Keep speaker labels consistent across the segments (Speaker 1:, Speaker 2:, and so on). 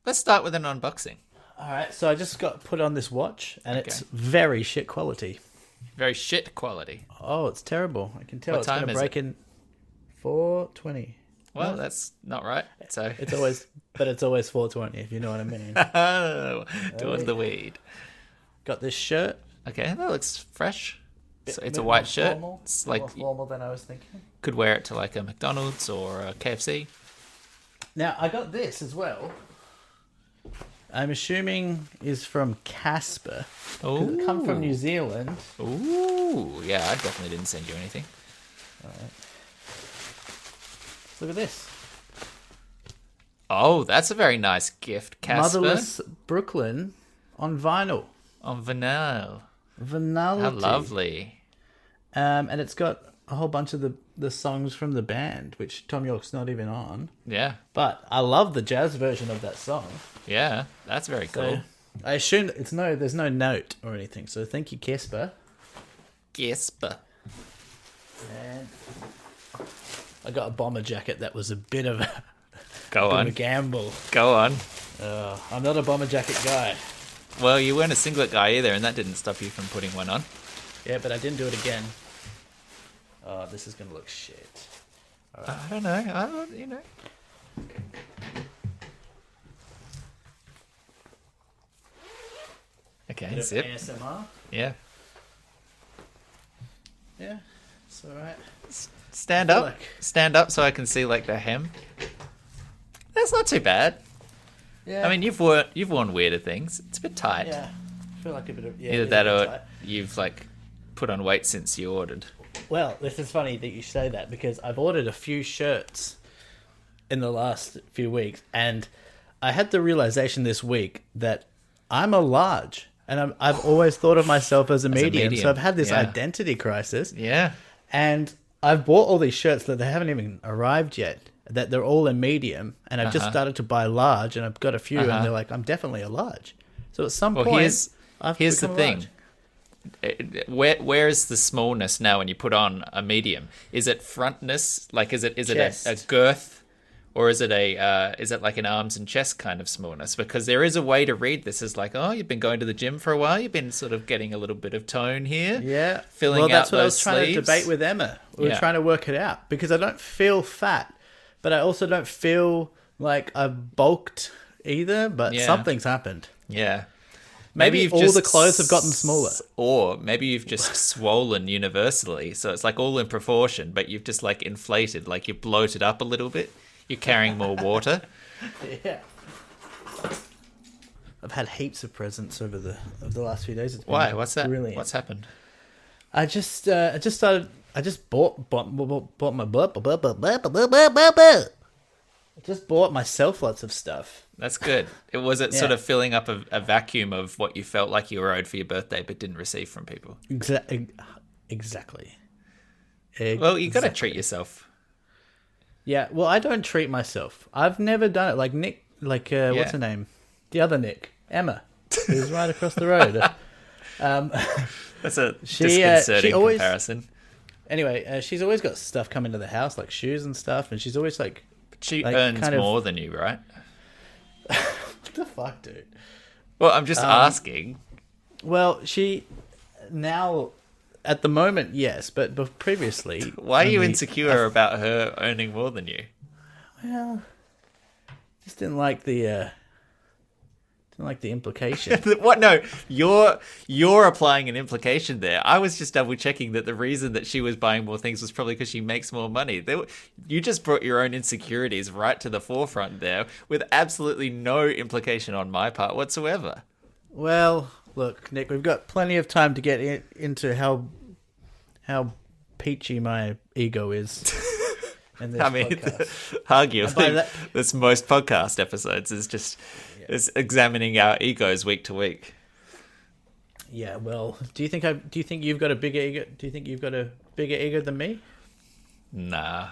Speaker 1: let's start with an unboxing.
Speaker 2: All right, so I just got put on this watch, and it's very shit quality.
Speaker 1: Very shit quality.
Speaker 2: Oh, it's terrible. I can tell
Speaker 1: What
Speaker 2: it's going
Speaker 1: time
Speaker 2: to
Speaker 1: is
Speaker 2: break in 4:20.
Speaker 1: Well, that's not right. So
Speaker 2: It's always 4:20, if you know what I mean.
Speaker 1: doing the weed.
Speaker 2: Got this shirt.
Speaker 1: Okay, that looks fresh. So it's a
Speaker 2: Bit
Speaker 1: white
Speaker 2: more
Speaker 1: shirt.
Speaker 2: formal,
Speaker 1: It's
Speaker 2: more
Speaker 1: like
Speaker 2: formal than I was thinking.
Speaker 1: could wear it to like a McDonald's or a KFC.
Speaker 2: Now, I got this as well. I'm assuming is from Casper.
Speaker 1: Oh,
Speaker 2: It come from New Zealand.
Speaker 1: Ooh, yeah, I definitely didn't send you anything.
Speaker 2: All right. Look at this.
Speaker 1: Oh, that's a very nice gift, Casper.
Speaker 2: Motherless Brooklyn on vinyl.
Speaker 1: On vinyl.
Speaker 2: Vinyl.
Speaker 1: How lovely.
Speaker 2: And it's got a whole bunch of the songs from the band, which Tom York's not even on.
Speaker 1: Yeah,
Speaker 2: But I love the jazz version of that song.
Speaker 1: yeah, that's very cool.
Speaker 2: So I assume there's no note or anything. So thank you, Casper.
Speaker 1: Casper.
Speaker 2: And I got a bomber jacket that was a bit of a,
Speaker 1: Go
Speaker 2: bit
Speaker 1: on.
Speaker 2: of a gamble.
Speaker 1: Go on.
Speaker 2: I'm not a bomber jacket guy.
Speaker 1: Well, you weren't a singlet guy either, and that didn't stop you from putting one on.
Speaker 2: Yeah, but I didn't do it again. Oh, this is going to look shit.
Speaker 1: I don't know. Okay,
Speaker 2: Bit of
Speaker 1: zip.
Speaker 2: ASMR.
Speaker 1: Yeah.
Speaker 2: Yeah, it's all right.
Speaker 1: Stand
Speaker 2: I feel
Speaker 1: up.
Speaker 2: like-
Speaker 1: Stand up so I can see like the hem. That's not too bad.
Speaker 2: Yeah.
Speaker 1: I mean, you've worn weirder things. It's a bit tight.
Speaker 2: Yeah. I feel like a bit of
Speaker 1: Either
Speaker 2: it's
Speaker 1: that
Speaker 2: a
Speaker 1: or
Speaker 2: bit tight.
Speaker 1: you've like put on weight since you ordered.
Speaker 2: Well, this is funny that you say that because I've ordered a few shirts in the last few weeks, and I had the realization this week that I'm a large, and I've always thought of myself as a medium. So I've had this
Speaker 1: yeah.
Speaker 2: identity crisis,
Speaker 1: Yeah.
Speaker 2: and I've bought all these shirts that they haven't even arrived yet. That they're all in medium, and I've just started to buy large, and I've got a few, and they're like, I'm definitely a large. So at some point,
Speaker 1: here's the
Speaker 2: become a
Speaker 1: thing.
Speaker 2: large.
Speaker 1: Where is the smallness now when you put on a medium? Is it frontness? Like, is it
Speaker 2: Chest.
Speaker 1: a girth, or is it like an arms and chest kind of smallness? Because there is a way to read this as like, oh, you've been going to the gym for a while. You've been sort of getting a little bit of tone here.
Speaker 2: Yeah,
Speaker 1: filling
Speaker 2: well, that's
Speaker 1: out
Speaker 2: what I
Speaker 1: those
Speaker 2: was trying
Speaker 1: sleeves.
Speaker 2: to debate with Emma. We were
Speaker 1: Yeah.
Speaker 2: trying to work it out because I don't feel fat, but I also don't feel like I've bulked either. But
Speaker 1: Yeah.
Speaker 2: something's happened.
Speaker 1: Yeah.
Speaker 2: Maybe
Speaker 1: you've
Speaker 2: all
Speaker 1: just
Speaker 2: the clothes have gotten smaller.
Speaker 1: Or maybe you've just swollen universally. So it's like all in proportion, but you've just like inflated, like you've bloated up a little bit. You're carrying more water.
Speaker 2: Yeah, I've had heaps of presents over the last few days. It's been
Speaker 1: Why? What's that?
Speaker 2: Brilliant.
Speaker 1: What's happened?
Speaker 2: I just bought myself lots of stuff.
Speaker 1: That's good. Was it sort of filling up a vacuum of what you felt like you were owed for your birthday but didn't receive from people?
Speaker 2: Exactly.
Speaker 1: Well, you got to treat yourself.
Speaker 2: Yeah, well, I don't treat myself. I've never done it. Like Nick, what's her name? The other Nick, Emma, who's right across the road.
Speaker 1: That's a
Speaker 2: She
Speaker 1: disconcerting
Speaker 2: always-
Speaker 1: comparison.
Speaker 2: Anyway, she's always got stuff coming to the house, like shoes and stuff, and she's always like,
Speaker 1: She
Speaker 2: like,
Speaker 1: earns
Speaker 2: kind of-
Speaker 1: more than you, right?
Speaker 2: what the fuck, dude?
Speaker 1: Well, I'm just asking.
Speaker 2: Well, she now, at the moment, yes, but previously...
Speaker 1: Why are you
Speaker 2: only-
Speaker 1: insecure about her earning more than you?
Speaker 2: Well, just didn't like the implication.
Speaker 1: What? No, you're applying an implication there. I was just double checking that the reason that she was buying more things was probably because she makes more money. You just brought your own insecurities right to the forefront there, with absolutely no implication on my part whatsoever.
Speaker 2: Well, look, Nick, we've got plenty of time to get into how peachy my ego is. In this
Speaker 1: I mean,
Speaker 2: podcast.
Speaker 1: arguably, this most podcast episodes is just is examining our egos week to week.
Speaker 2: Yeah, well, do you think you've got a bigger ego? Do you think you've got a bigger ego than me?
Speaker 1: Nah,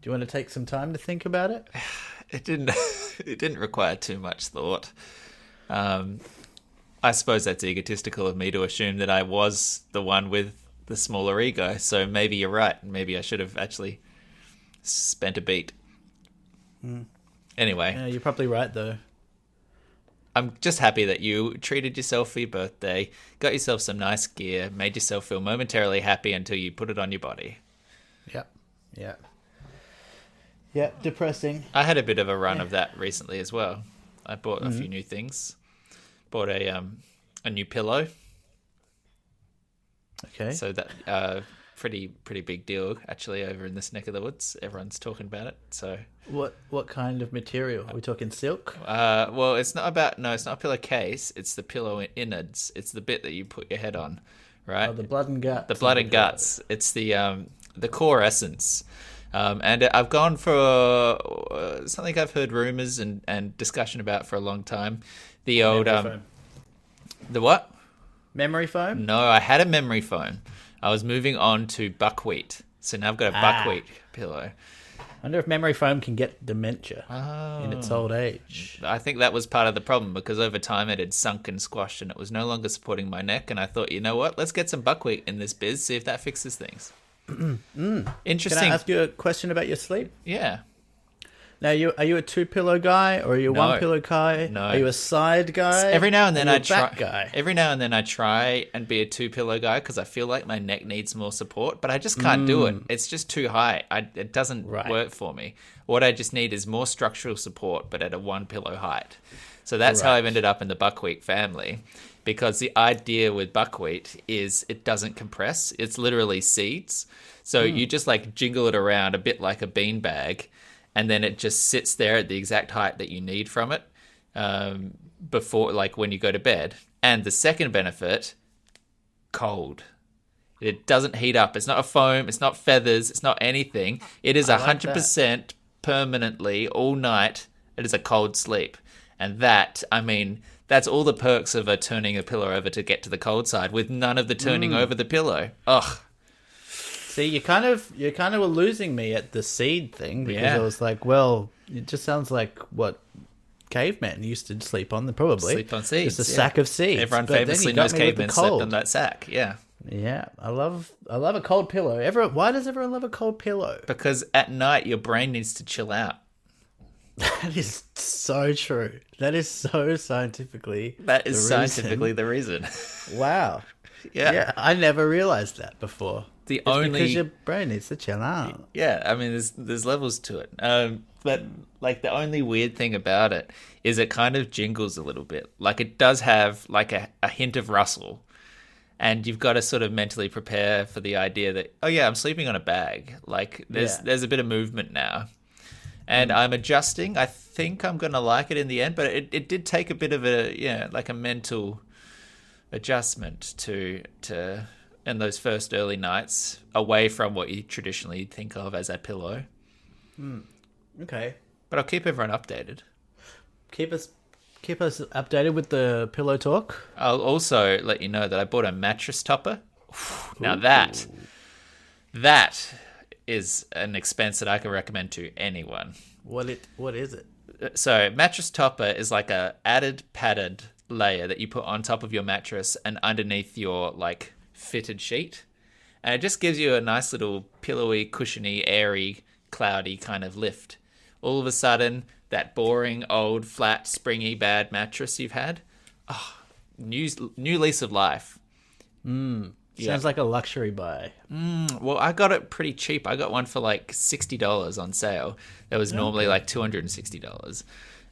Speaker 2: Do you want to take some time to think about it?
Speaker 1: it didn't require too much thought. I suppose that's egotistical of me to assume that I was the one with the smaller ego. So maybe you're right. Maybe I should have actually spent a beat. Anyway,
Speaker 2: Yeah, you're probably right though.
Speaker 1: I'm just happy that you treated yourself for your birthday, got yourself some nice gear, made yourself feel momentarily happy until you put it on your body.
Speaker 2: Yep. Yeah. Yeah. Depressing.
Speaker 1: I had a bit of a run of that recently as well. I bought a few new things. Bought a new pillow.
Speaker 2: Okay.
Speaker 1: So that pretty big deal actually over in this neck of the woods. Everyone's talking about it. So
Speaker 2: What kind of material? Are we talking silk?
Speaker 1: well, it's not a pillowcase. It's the pillow innards. It's the bit that you put your head on, right?
Speaker 2: Oh, the blood and guts.
Speaker 1: The blood and guts. It's the core essence. And I've gone for something I've heard rumors and discussion about for a long time. The old
Speaker 2: Memory foam.
Speaker 1: the what?
Speaker 2: Memory foam?
Speaker 1: No, I had a memory foam. I was moving on to buckwheat. So now I've got a buckwheat pillow.
Speaker 2: I wonder if memory foam can get dementia in
Speaker 1: Oh.
Speaker 2: its old age.
Speaker 1: I think that was part of the problem because over time it had sunk and squashed and it was no longer supporting my neck. And I thought, you know what? Let's get some buckwheat in this biz, see if that fixes things.
Speaker 2: Can
Speaker 1: Interesting.
Speaker 2: I ask you a question about your sleep?
Speaker 1: Yeah.
Speaker 2: Now, are you a two pillow guy or are you a
Speaker 1: No.
Speaker 2: one pillow guy?
Speaker 1: No.
Speaker 2: Are you a side guy?
Speaker 1: Every now and then
Speaker 2: Are you
Speaker 1: I
Speaker 2: a
Speaker 1: try.
Speaker 2: back guy.
Speaker 1: Every now and then I try and be a two pillow guy because I feel like my neck needs more support, but I just can't do it. It's just too high. It doesn't
Speaker 2: Right.
Speaker 1: work for me. What I just need is more structural support, but at a one pillow height. So that's how
Speaker 2: Right.
Speaker 1: I've ended up in the buckwheat family. Because the idea with buckwheat is it doesn't compress. It's literally seeds. So you just like jingle it around a bit like a beanbag, and then it just sits there at the exact height that you need from it before, like when you go to bed. And the second benefit, cold. It doesn't heat up. It's not a foam. It's not feathers. It's not anything. It is
Speaker 2: I like
Speaker 1: 100% permanently all night. It is a cold sleep. And that, I mean, that's all the perks of turning a pillow over to get to the cold side with none of the turning over the pillow. Ugh.
Speaker 2: See, you kind of were losing me at the seed thing because
Speaker 1: Yeah.
Speaker 2: I was like, well, it just sounds like what cavemen used to sleep on. Probably
Speaker 1: Sleep on seeds,
Speaker 2: just a
Speaker 1: yeah.
Speaker 2: sack of seeds.
Speaker 1: Everyone
Speaker 2: But then
Speaker 1: famously
Speaker 2: you got
Speaker 1: knows
Speaker 2: me with the
Speaker 1: cavemen slept
Speaker 2: cold.
Speaker 1: on that sack. Yeah.
Speaker 2: Yeah, I love a cold pillow. Why does everyone love a cold pillow?
Speaker 1: Because at night your brain needs to chill out.
Speaker 2: That is so true. That is so scientifically.
Speaker 1: That is
Speaker 2: the reason.
Speaker 1: scientifically the reason.
Speaker 2: Wow.
Speaker 1: Yeah.
Speaker 2: Yeah, I never realized that before.
Speaker 1: The
Speaker 2: It's because
Speaker 1: only
Speaker 2: your brain needs to chill out.
Speaker 1: Yeah, I mean, there's levels to it. But like the only weird thing about it is it kind of jingles a little bit. Like it does have like a hint of rustle, and you've got to sort of mentally prepare for the idea that oh yeah, I'm sleeping on a bag. Like there's a bit of movement now, and I'm adjusting. I think I'm gonna like it in the end, but it did take a bit of a mental adjustment to in those first early nights away from what you traditionally think of as a pillow.
Speaker 2: Okay.
Speaker 1: But I'll keep everyone updated.
Speaker 2: Keep us updated with the pillow talk.
Speaker 1: I'll also let you know that I bought a mattress topper. Now that is an expense that I can recommend to anyone.
Speaker 2: What is it?
Speaker 1: So mattress topper is like a added padded layer that you put on top of your mattress and underneath your like fitted sheet. And it just gives you a nice little pillowy, cushiony, airy, cloudy kind of lift. All of a sudden, that boring, old, flat, springy, bad mattress you've had, new lease of life.
Speaker 2: Sounds like a luxury buy.
Speaker 1: Well, I got it pretty cheap. I got one for like $60 on sale. That was normally like $260.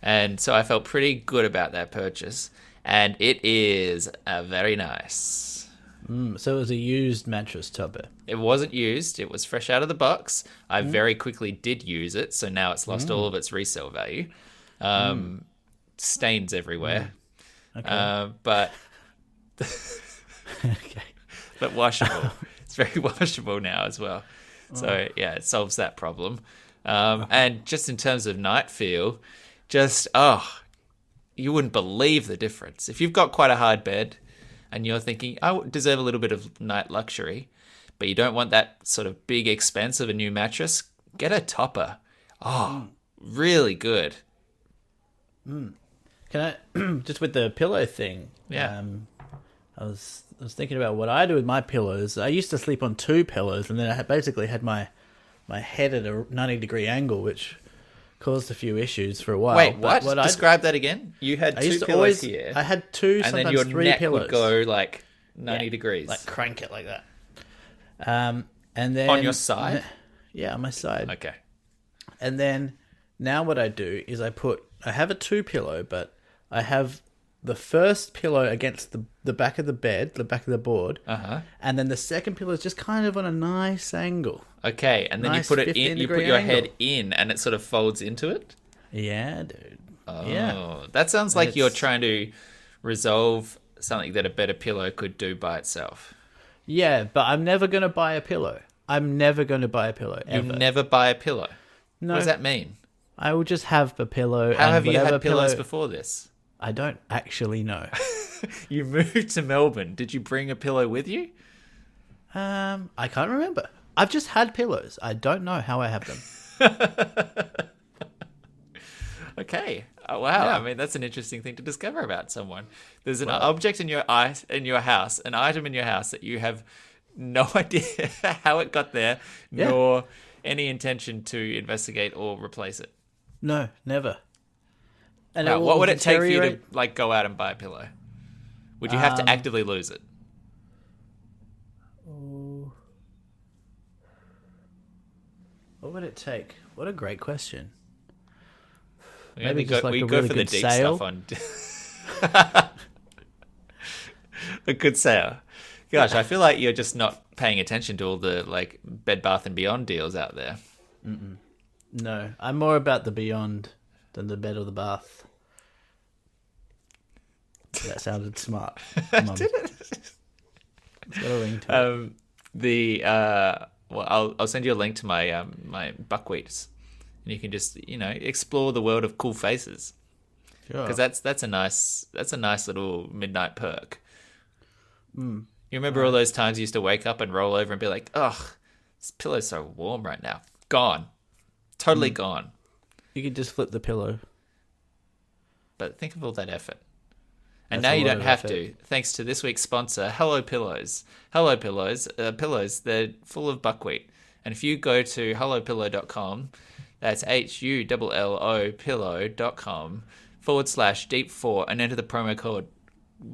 Speaker 1: And so I felt pretty good about that purchase. And it is very nice.
Speaker 2: So it was a used mattress topper.
Speaker 1: It wasn't used. It was fresh out of the box. I very quickly did use it, so now it's lost all of its resale value. Stains everywhere.
Speaker 2: Okay.
Speaker 1: But
Speaker 2: Okay.
Speaker 1: but washable. It's very washable now as well. So yeah, it solves that problem. And just in terms of night feel, you wouldn't believe the difference. If you've got quite a hard bed and you're thinking, I deserve a little bit of night luxury, but you don't want that sort of big expense of a new mattress, get a topper. Really good.
Speaker 2: Can I just with the pillow thing?
Speaker 1: Yeah.
Speaker 2: I was thinking about what I do with my pillows. I used to sleep on two pillows, and then I basically had my head at a 90-degree angle, which caused a few issues for a while.
Speaker 1: Wait,
Speaker 2: but
Speaker 1: what? Describe that again. You had
Speaker 2: I
Speaker 1: two
Speaker 2: used to
Speaker 1: pillows
Speaker 2: always,
Speaker 1: here,
Speaker 2: I had two,
Speaker 1: and then
Speaker 2: sometimes
Speaker 1: your
Speaker 2: 3
Speaker 1: neck
Speaker 2: pillows.
Speaker 1: would go like 90 degrees.
Speaker 2: Like crank it like that. And then
Speaker 1: On your side?
Speaker 2: Yeah, on my side.
Speaker 1: Okay.
Speaker 2: And then now what I do is I have a 2 pillow, but I have the first pillow against the back of the bed, the back of the board, and then the second pillow is just kind of on a nice angle.
Speaker 1: Okay, and then
Speaker 2: Nice
Speaker 1: you put it in. You put
Speaker 2: 15-degree
Speaker 1: your
Speaker 2: angle.
Speaker 1: head in, and it sort of folds into it.
Speaker 2: Yeah, dude.
Speaker 1: Oh,
Speaker 2: Yeah.
Speaker 1: that sounds like you're
Speaker 2: It's-
Speaker 1: trying to resolve something that a better pillow could do by itself.
Speaker 2: Yeah, but I'm never going to buy a pillow. I'm never going to buy a pillow,
Speaker 1: You
Speaker 2: ever.
Speaker 1: never buy a pillow.
Speaker 2: No.
Speaker 1: What does that mean?
Speaker 2: I will just have a pillow.
Speaker 1: How
Speaker 2: and
Speaker 1: have you
Speaker 2: whatever
Speaker 1: had pillows
Speaker 2: pillow-
Speaker 1: before this?
Speaker 2: I don't actually know.
Speaker 1: You moved to Melbourne. Did you bring a pillow with you?
Speaker 2: I can't remember. I've just had pillows. I don't know how I have them.
Speaker 1: Okay. Oh, wow.
Speaker 2: Yeah.
Speaker 1: I mean, that's an interesting thing to discover about someone. There's an object in your house, an item in your house that you have no idea how it got there,
Speaker 2: Yeah.
Speaker 1: nor any intention to investigate or replace it.
Speaker 2: No, never. And
Speaker 1: Now,
Speaker 2: it will
Speaker 1: what would it take for you to
Speaker 2: deteriorate-
Speaker 1: go out and buy a pillow? Would you have to actively lose it?
Speaker 2: What would it take? What a great question.
Speaker 1: We
Speaker 2: Maybe
Speaker 1: only
Speaker 2: just like
Speaker 1: we
Speaker 2: a
Speaker 1: go
Speaker 2: really
Speaker 1: for the
Speaker 2: good
Speaker 1: deep
Speaker 2: sale?
Speaker 1: stuff on a good sale. Gosh, I feel like you're just not paying attention to all the like Bed Bath and Beyond deals out there.
Speaker 2: No, I'm more about the beyond than the bed or the bath. That sounded smart. Come on. It's got a ring to it.
Speaker 1: Well, I'll send you a link to my my buckwheats, and you can just explore the world of cool faces,
Speaker 2: Sure.
Speaker 1: because that's a nice little midnight perk. You remember all those times you used to wake up and roll over and be like, "Ugh, this pillow's so warm right now." Gone, totally gone.
Speaker 2: You could just flip the pillow.
Speaker 1: But think of all that effort. And
Speaker 2: That's
Speaker 1: now
Speaker 2: a
Speaker 1: you
Speaker 2: lot
Speaker 1: don't
Speaker 2: of
Speaker 1: have
Speaker 2: effort.
Speaker 1: to, thanks to this week's sponsor, Hello Pillows. Hello Pillows, pillows, they're full of buckwheat. And if you go to hellopillow.com, that's HULLO pillow.com /deep4 and enter the promo code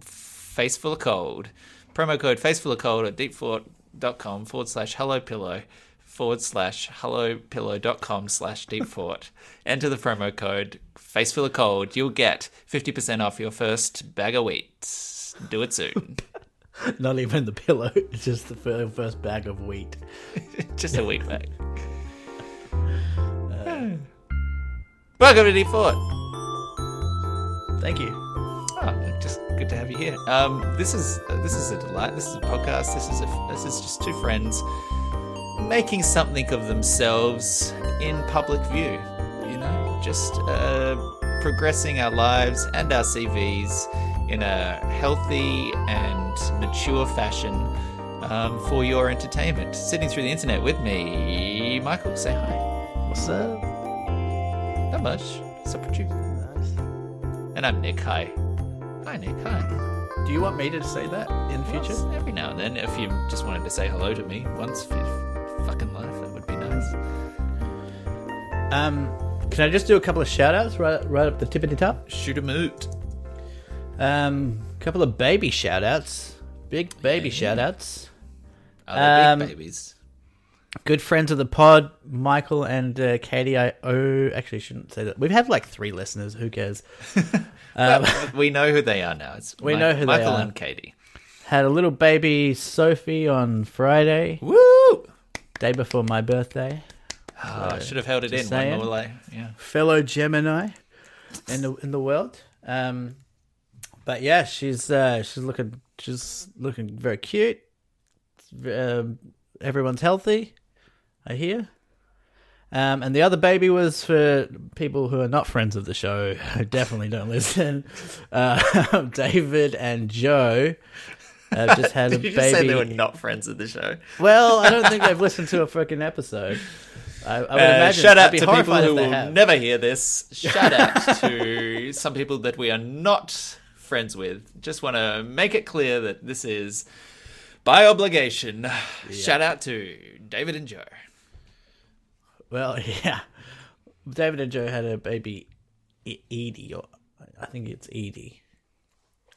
Speaker 1: FaceFullOfCold. Promo code FaceFullOfCold at deep4.com /hellopillow /hellopillow.com /deepfort. Enter the promo code FaceFullOfCold. You'll get 50% off your first bag of wheat. Do it soon.
Speaker 2: Not even the pillow. It's just the first bag of wheat.
Speaker 1: Just a wheat bag. Welcome to Deep Fort.
Speaker 2: Thank you.
Speaker 1: Oh, just good to have you here. This is a delight. This is a podcast. This is just two friends making something of themselves in public view. Just progressing our lives and our CVs in a healthy and mature fashion for your entertainment. Sitting through the internet with me, Michael. Say hi.
Speaker 2: What's up?
Speaker 1: Not much. So what you?
Speaker 2: Nice.
Speaker 1: And I'm Nick. Hi. Hi, Nick. Hi.
Speaker 2: Do you want me to say that in the future?
Speaker 1: Well, every now and then, if you just wanted to say hello to me once for your fucking life, that would be nice.
Speaker 2: Can I just do a couple of shout outs right up the tippity top?
Speaker 1: Shoot a moot.
Speaker 2: Couple of baby shout outs. Big baby shout outs.
Speaker 1: Are they big babies?
Speaker 2: Good friends of the pod, Michael and Katie. Actually shouldn't say that. We've had like 3 listeners. Who cares?
Speaker 1: We know who they are now. It's
Speaker 2: We know who they
Speaker 1: Michael
Speaker 2: are.
Speaker 1: and Katie.
Speaker 2: Had a little baby Sophie on Friday,
Speaker 1: Woo!
Speaker 2: day before my birthday.
Speaker 1: Oh, I should have held it in.
Speaker 2: just
Speaker 1: One
Speaker 2: saying.
Speaker 1: more lay. Yeah.
Speaker 2: Fellow Gemini in the world. But yeah, she's looking very cute. Everyone's healthy, I hear. And the other baby was for people who are not friends of the show, who definitely don't listen. David and Joe have just had a
Speaker 1: Did you
Speaker 2: baby.
Speaker 1: just say they were not friends of the show?
Speaker 2: Well, I don't think they've listened to a freaking episode. I would imagine.
Speaker 1: Shout out
Speaker 2: I'd be
Speaker 1: to people
Speaker 2: horrified
Speaker 1: who
Speaker 2: if they
Speaker 1: will
Speaker 2: have.
Speaker 1: never hear this. Shout out to some people that we are not friends with. Just want to make it clear that this is by obligation. Shout out to David and Joe.
Speaker 2: Well, yeah. David and Joe had a baby, Edie, or I think it's Edie.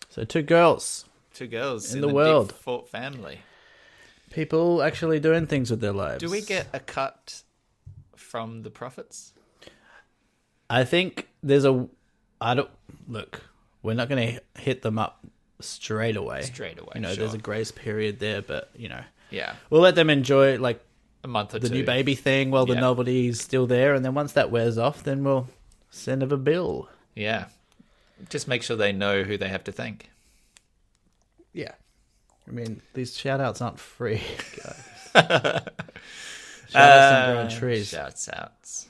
Speaker 2: So 2 girls.
Speaker 1: 2 girls
Speaker 2: in the world.
Speaker 1: Deep Fort family.
Speaker 2: People actually doing things with their lives.
Speaker 1: Do we get a cut from the profits?
Speaker 2: I think there's a... Look, we're not going to hit them up straight away. You know,
Speaker 1: sure.
Speaker 2: There's a grace period there, but, you know.
Speaker 1: Yeah.
Speaker 2: We'll let them enjoy, like,
Speaker 1: a month or
Speaker 2: the
Speaker 1: two.
Speaker 2: new baby thing while the novelty's still there, and then once that wears off, then we'll send them a bill.
Speaker 1: Yeah. Just make sure they know who they have to thank.
Speaker 2: Yeah. I mean, these shout-outs aren't free, guys. Shout-outs and growing trees.
Speaker 1: Shouts-outs.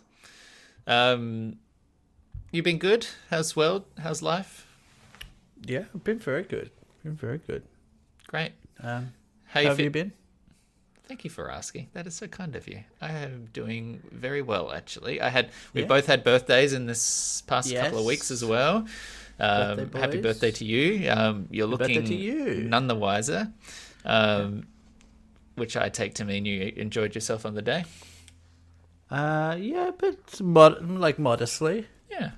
Speaker 1: You been good? How's world? How's life?
Speaker 2: Yeah, been very good.
Speaker 1: Great.
Speaker 2: How have you been?
Speaker 1: Thank you for asking. That is so kind of you. I am doing very well, actually. We
Speaker 2: Yeah.
Speaker 1: both had birthdays in this past couple of weeks as well. Happy birthday to you. You're looking
Speaker 2: to you.
Speaker 1: none the wiser, which I take to mean you enjoyed yourself on the day.
Speaker 2: Yeah, but modestly.
Speaker 1: Yeah.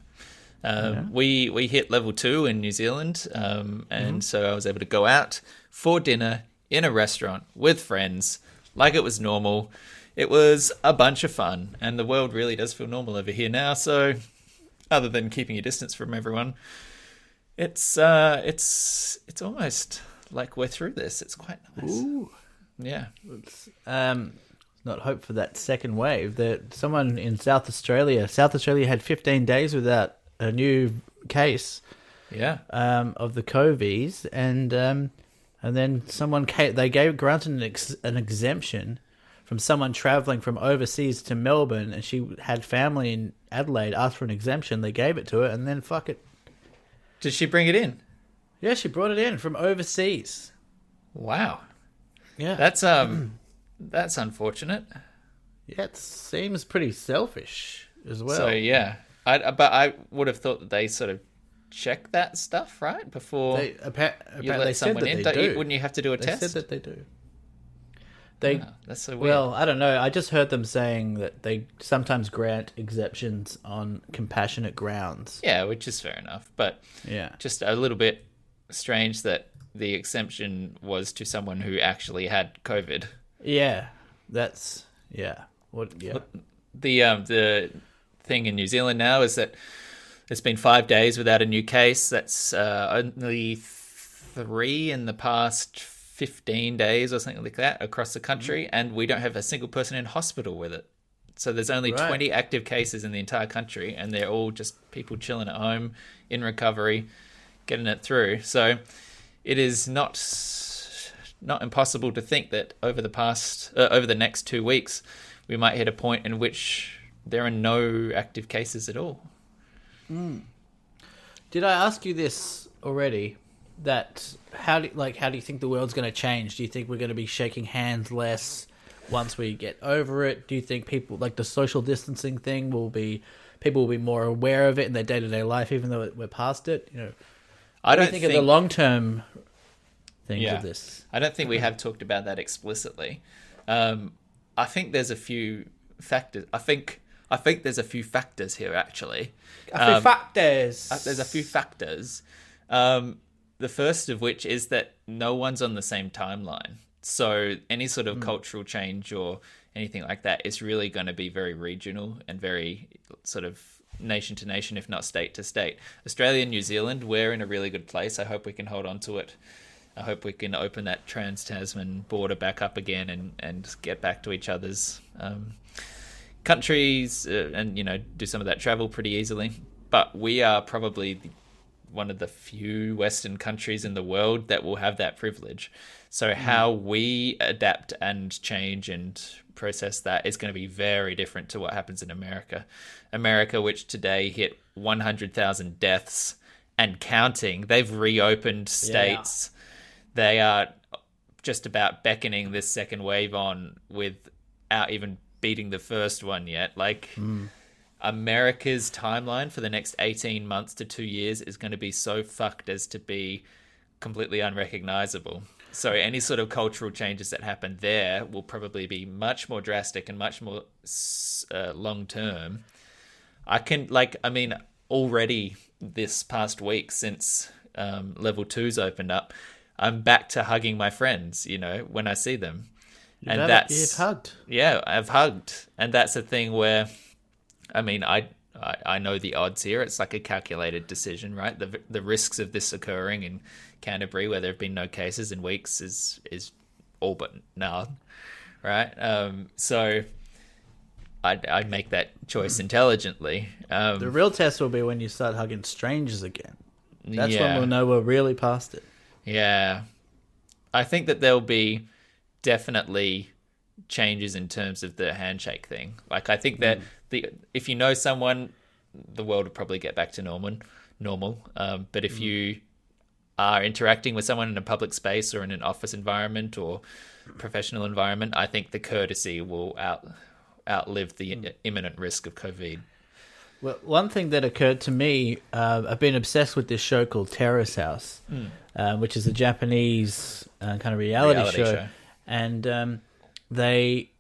Speaker 1: We hit level 2 in New Zealand, and so I was able to go out for dinner in a restaurant with friends like it was normal. It was a bunch of fun, and the world really does feel normal over here now. So, other than keeping your distance from everyone, it's almost like we're through this. It's quite nice.
Speaker 2: Ooh.
Speaker 1: Yeah.
Speaker 2: Not hope for that second wave. That someone in South Australia had 15 days without a new case.
Speaker 1: Yeah.
Speaker 2: Of the COVIDs, and then someone granted an exemption from someone traveling from overseas to Melbourne, and she had family in Adelaide, asked for an exemption. They gave it to her, and then fuck it.
Speaker 1: Did she bring it in?
Speaker 2: Yeah, she brought it in from overseas.
Speaker 1: Wow.
Speaker 2: Yeah,
Speaker 1: that's unfortunate.
Speaker 2: Yeah, it seems pretty selfish as well.
Speaker 1: So yeah, I would have thought that they sort of check that stuff right before you let someone in. Wouldn't you have to do a test?
Speaker 2: They said that they do.
Speaker 1: That's so weird.
Speaker 2: Well, I don't know. I just heard them saying that they sometimes grant exemptions on compassionate grounds.
Speaker 1: Yeah, which is fair enough, but
Speaker 2: yeah,
Speaker 1: just a little bit strange that the exemption was to someone who actually had COVID.
Speaker 2: Yeah, that's What? Yeah.
Speaker 1: The thing in New Zealand now is that it's been 5 days without a new case. That's only 3 in the past 15 days or something like that across the country, and we don't have a single person in hospital with it. So there's only 20 active cases in the entire country, and they're all just people chilling at home in recovery, getting it through. So it is not impossible to think that over the next 2 weeks, we might hit a point in which there are no active cases at all.
Speaker 2: Did I ask you this already? That how do you think the world's going to change? Do you think we're going to be shaking hands less once we get over it? Do you think people like the social distancing thing people will be more aware of it in their day-to-day life, even though we're past it? You know,
Speaker 1: I don't
Speaker 2: think of the long-term things of this.
Speaker 1: I don't think we have talked about that explicitly. I think there's a few factors. I think there's a few factors here, actually. There's a few factors. The first of which is that no one's on the same timeline. So any sort of cultural change or anything like that is really going to be very regional and very sort of nation to nation, if not state to state. Australia and New Zealand, we're in a really good place. I hope we can hold on to it. I hope we can open that trans-Tasman border back up again and get back to each other's countries and, do some of that travel pretty easily. But we are probably one of the few Western countries in the world that will have that privilege. So how we adapt and change and process that is going to be very different to what happens in America. America, which today hit 100,000 deaths and counting. They've reopened states. They are just about beckoning this second wave on without even beating the first one yet. America's timeline for the next 18 months to 2 years is going to be so fucked as to be completely unrecognizable. So any sort of cultural changes that happen there will probably be much more drastic and much more long-term. I can, like, I mean, already this past week since level 2's opened up, I'm back to hugging my friends, you know, when I see them.
Speaker 2: You've hugged.
Speaker 1: Yeah, I've hugged. And that's a thing where, I mean, I know the odds here. It's like a calculated decision, right? The risks of this occurring in Canterbury, where there have been no cases in weeks, is all but none, right? So I'd make that choice intelligently.
Speaker 2: The real test will be when you start hugging strangers again. That's
Speaker 1: Yeah.
Speaker 2: when we'll know we're really past it.
Speaker 1: Yeah. I think that there'll be definitely changes in terms of the handshake thing. Like, I think that if you know someone, the world will probably get back to normal. But if you are interacting with someone in a public space or in an office environment or professional environment, I think the courtesy will outlive the imminent risk of COVID.
Speaker 2: Well, one thing that occurred to me, I've been obsessed with this show called Terrace House, which is a Japanese kind of reality show. And they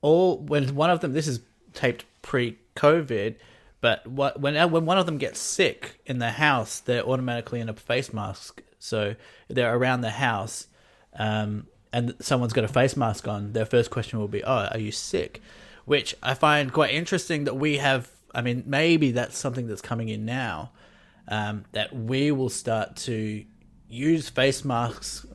Speaker 2: all, when one of them, this is taped pre-COVID, but when one of them gets sick in the house, they're automatically in a face mask. So they're around the house, and someone's got a face mask on. Their first question will be, "Oh, are you sick?" Which I find quite interesting that we have. I mean, maybe that's something that's coming in now, that we will start to use face masks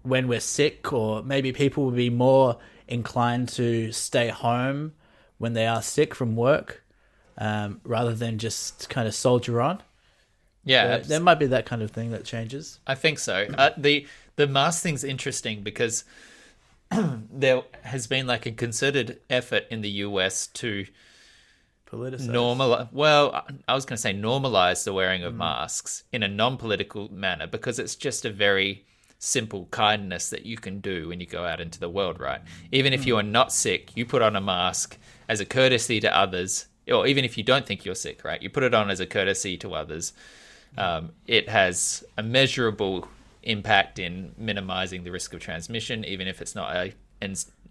Speaker 2: when we're sick, or maybe people will be more inclined to stay home when they are sick from work, rather than just kind of soldier on.
Speaker 1: Yeah,
Speaker 2: there might be that kind of thing that changes.
Speaker 1: I think so. The mask thing's interesting because there has been like a concerted effort in the US to
Speaker 2: Politicize.
Speaker 1: I was going to say normalize the wearing of masks in a non-political manner, because it's just a very simple kindness that you can do when you go out into the world, right? Even if you are not sick, you put on a mask as a courtesy to others, or even if you don't think you're sick, right? You put it on as a courtesy to others. It has a measurable impact in minimizing the risk of transmission, even if it's not a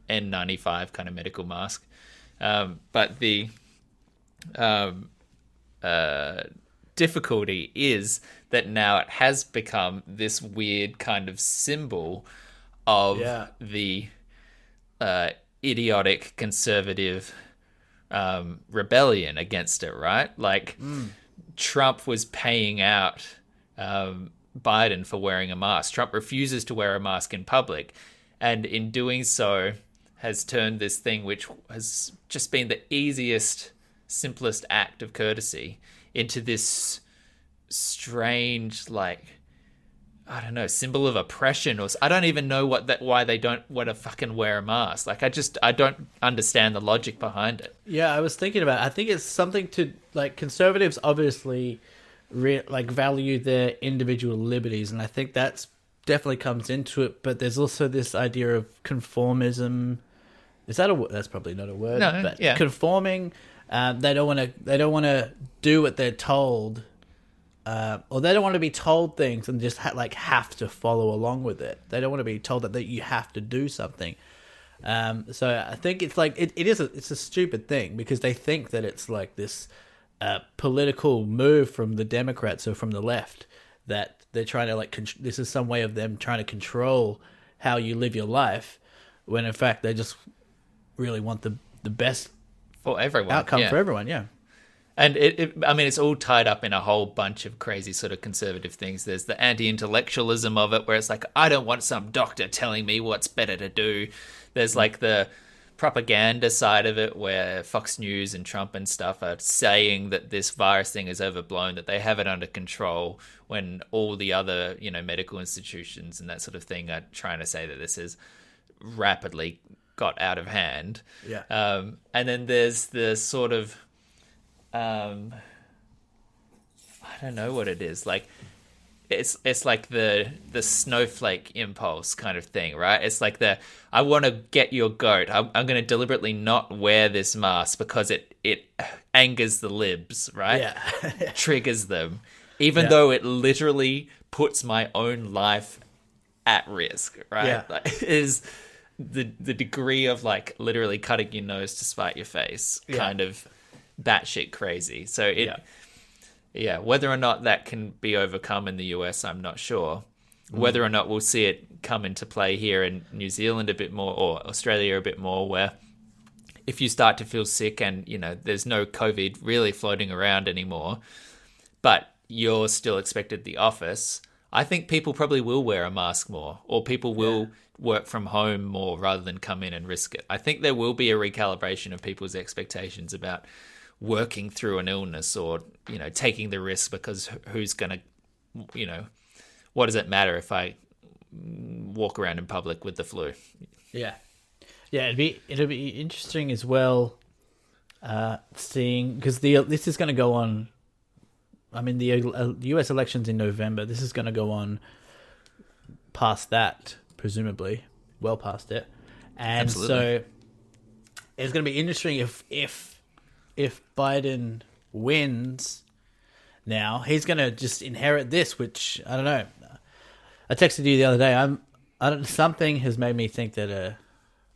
Speaker 1: N95 kind of medical mask. But the difficulty is that now it has become this weird kind of symbol of the idiotic conservative rebellion against it, right? Like Trump was paying out Biden for wearing a mask. Trump refuses to wear a mask in public, and in doing so has turned this thing, which has just been the easiest, simplest act of courtesy, into this strange, like, I don't know, symbol of oppression, or I don't even know why they don't want to fucking wear a mask. Like, I don't understand the logic behind it.
Speaker 2: Yeah, I was thinking about it. I think it's something to, like, conservatives obviously value their individual liberties, and I think that's definitely comes into it. But there's also this idea of conformism. Is that a word? That's probably not a word.
Speaker 1: No,
Speaker 2: but
Speaker 1: yeah.
Speaker 2: Conforming. They don't want to do what they're told, or they don't want to be told things and just have to follow along with it. They don't want to be told that you have to do something. So I think it's like it's a stupid thing, because they think that it's like this political move from the Democrats or from the left, that they're trying to this is some way of them trying to control how you live your life, when in fact they just really want the best
Speaker 1: for everyone
Speaker 2: outcome for everyone. Yeah.
Speaker 1: And I mean, it's all tied up in a whole bunch of crazy sort of conservative things. There's the anti-intellectualism of it, where it's like, I don't want some doctor telling me what's better to do. There's like the propaganda side of it, where Fox News and Trump and stuff are saying that this virus thing is overblown, that they have it under control, when all the other, medical institutions and that sort of thing are trying to say that this is rapidly got out of hand.
Speaker 2: Yeah.
Speaker 1: And then there's the sort of, I don't know what it is. Like, it's like the snowflake impulse kind of thing, right? It's like I want to get your goat. I'm going to deliberately not wear this mask because it angers the libs, right?
Speaker 2: Yeah.
Speaker 1: Triggers them, even though it literally puts my own life at risk, right?
Speaker 2: Yeah.
Speaker 1: Like, it is. the degree of like literally cutting your nose to spite your face, kind of batshit crazy. So whether or not that can be overcome in the US, I'm not sure. Whether or not we'll see it come into play here in New Zealand a bit more, or Australia a bit more, where if you start to feel sick and, you know, there's no COVID really floating around anymore, but you're still expected at the office, I think people probably will wear a mask more, or people will work from home more rather than come in and risk it. I think there will be a recalibration of people's expectations about working through an illness, or, you know, taking the risk, because who's going to, you know, what does it matter if I walk around in public with the flu?
Speaker 2: Yeah. Yeah, it'll be interesting as well, seeing, because this is going to go on. I mean, the U.S. elections in November. This is going to go on past that, presumably, well past it, and
Speaker 1: Absolutely.
Speaker 2: so it's going to be interesting if Biden wins. Now he's going to just inherit this, which I don't know. I texted you the other day. Something has made me think that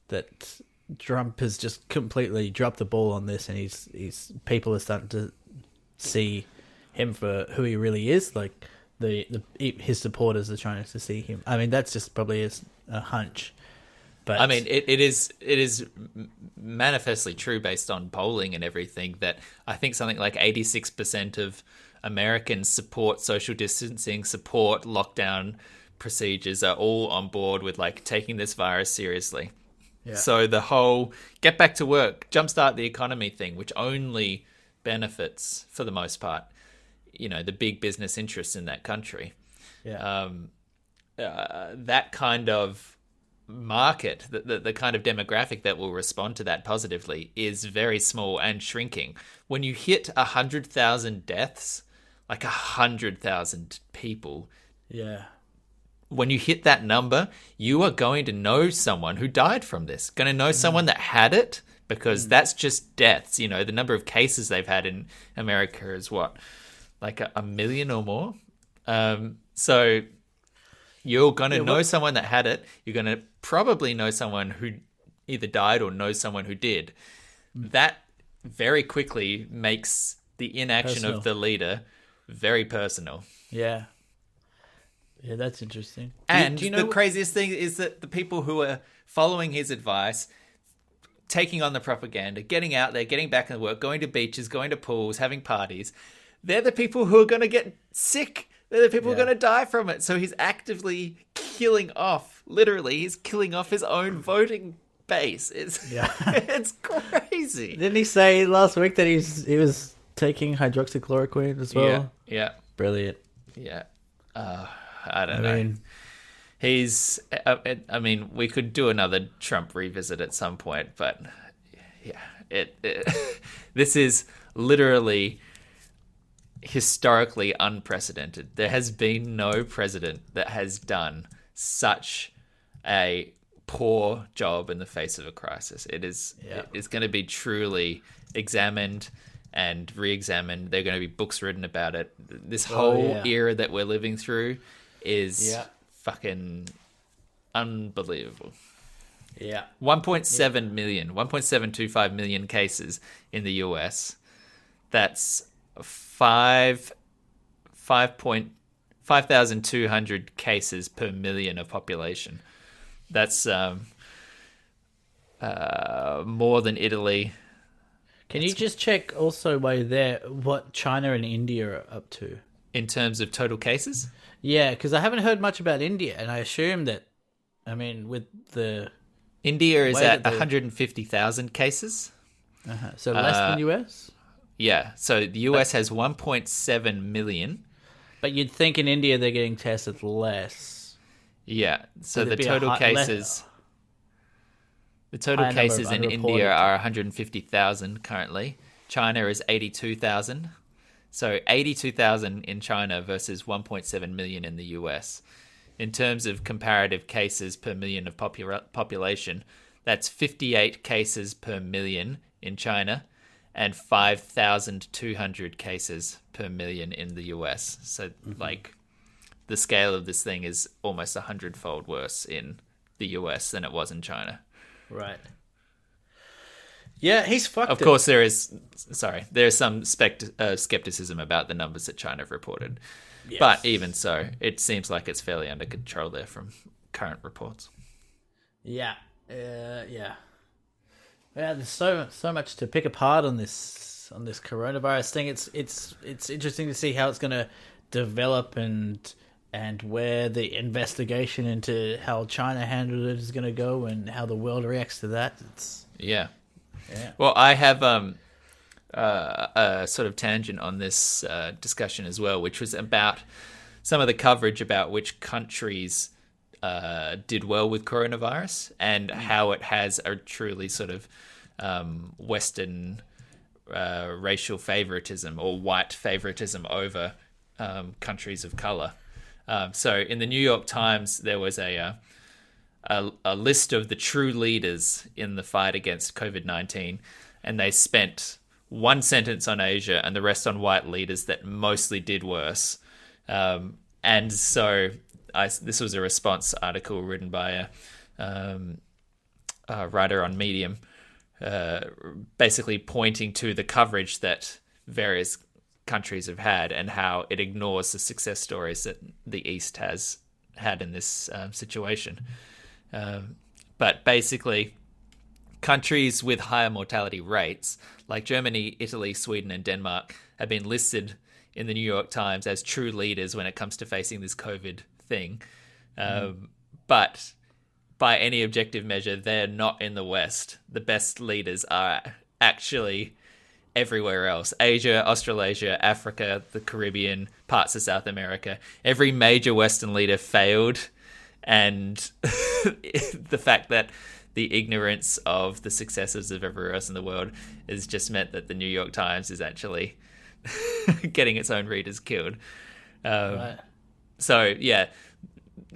Speaker 2: that Trump has just completely dropped the ball on this, and he's people are starting to see him for who he really is. Like his supporters are trying to see him. I mean, that's just probably a hunch. But
Speaker 1: I mean, it is manifestly true based on polling and everything, that I think something like 86% of Americans support social distancing, support lockdown procedures, are all on board with like taking this virus seriously. Yeah. So the whole get back to work, jumpstart the economy thing, which only benefits, for the most part, you know, the big business interests in that country.
Speaker 2: Yeah.
Speaker 1: That kind of market, the kind of demographic that will respond to that positively, is very small and shrinking. When you hit 100,000 deaths, like 100,000 people, when you hit that number, you are going to know someone who died from this, going to know someone that had it, because that's just deaths. You know, the number of cases they've had in America is what, like a million or more. So you're going to know someone that had it. You're going to probably know someone who either died or knows someone who did. That very quickly makes the inaction of the leader very personal.
Speaker 2: Yeah. Yeah, that's interesting.
Speaker 1: And the craziest thing is that the people who are following his advice, taking on the propaganda, getting out there, getting back into work, going to beaches, going to pools, having parties, they're the people who are going to get sick. They're the people who are going to die from it. So he's actively killing off, literally, he's killing off his own voting base. It's crazy.
Speaker 2: Didn't he say last week that he was taking hydroxychloroquine as well?
Speaker 1: Yeah.
Speaker 2: Brilliant.
Speaker 1: Yeah. I don't know. He's, I mean, we could do another Trump revisit at some point, but yeah, this is literally historically unprecedented. There has been no president that has done such a poor job in the face of a crisis. It's going to be truly examined and re-examined. There are going to be books written about it. This whole era that we're living through is fucking unbelievable.
Speaker 2: Yeah.
Speaker 1: 1.725 million cases in the US. That's 5,200 cases per million of population. That's more than Italy.
Speaker 2: Can you just check also while you're there what China and India are up to?
Speaker 1: In terms of total cases?
Speaker 2: Yeah, because I haven't heard much about India, and I assume that, I mean, with the...
Speaker 1: India is at 150,000 cases.
Speaker 2: So less than US?
Speaker 1: Yeah, so the US has 1.7 million.
Speaker 2: But you'd think in India they're getting tested less.
Speaker 1: Yeah, so the total cases... The total cases in India are 150,000 currently. China is 82,000. So 82,000 in China versus 1.7 million in the US. In terms of comparative cases per million of population, that's 58 cases per million in China and 5,200 cases per million in the US. So, like, the scale of this thing is almost 100-fold worse in the US than it was in China.
Speaker 2: Right. Yeah, he's fucked.
Speaker 1: Of course, there's some skepticism about the numbers that China have reported. Yes. But even so, it seems like it's fairly under control there from current reports.
Speaker 2: Yeah. Yeah, there's so much to pick apart on this coronavirus thing. It's interesting to see how it's going to develop and where the investigation into how China handled it is going to go and how the world reacts to that.
Speaker 1: Yeah. Well, I have a sort of tangent on this discussion as well, which was about some of the coverage about which countries did well with coronavirus and how it has a truly sort of Western racial favoritism or white favoritism over countries of color. So in the New York Times, there was a list of the true leaders in the fight against COVID-19, and they spent one sentence on Asia and the rest on white leaders that mostly did worse. And so this was a response article written by a writer on Medium, basically pointing to the coverage that various countries have had and how it ignores the success stories that the East has had in this situation. But basically, countries with higher mortality rates, like Germany, Italy, Sweden, and Denmark, have been listed in the New York Times as true leaders when it comes to facing this COVID thing. But by any objective measure, they're not in the West. The best leaders are actually everywhere else. Asia, Australasia, Africa, the Caribbean, parts of South America. Every major Western leader failed. And the fact that the ignorance of the successes of everywhere else in the world has just meant that the New York Times is actually getting its own readers killed.
Speaker 2: Right.
Speaker 1: So, yeah,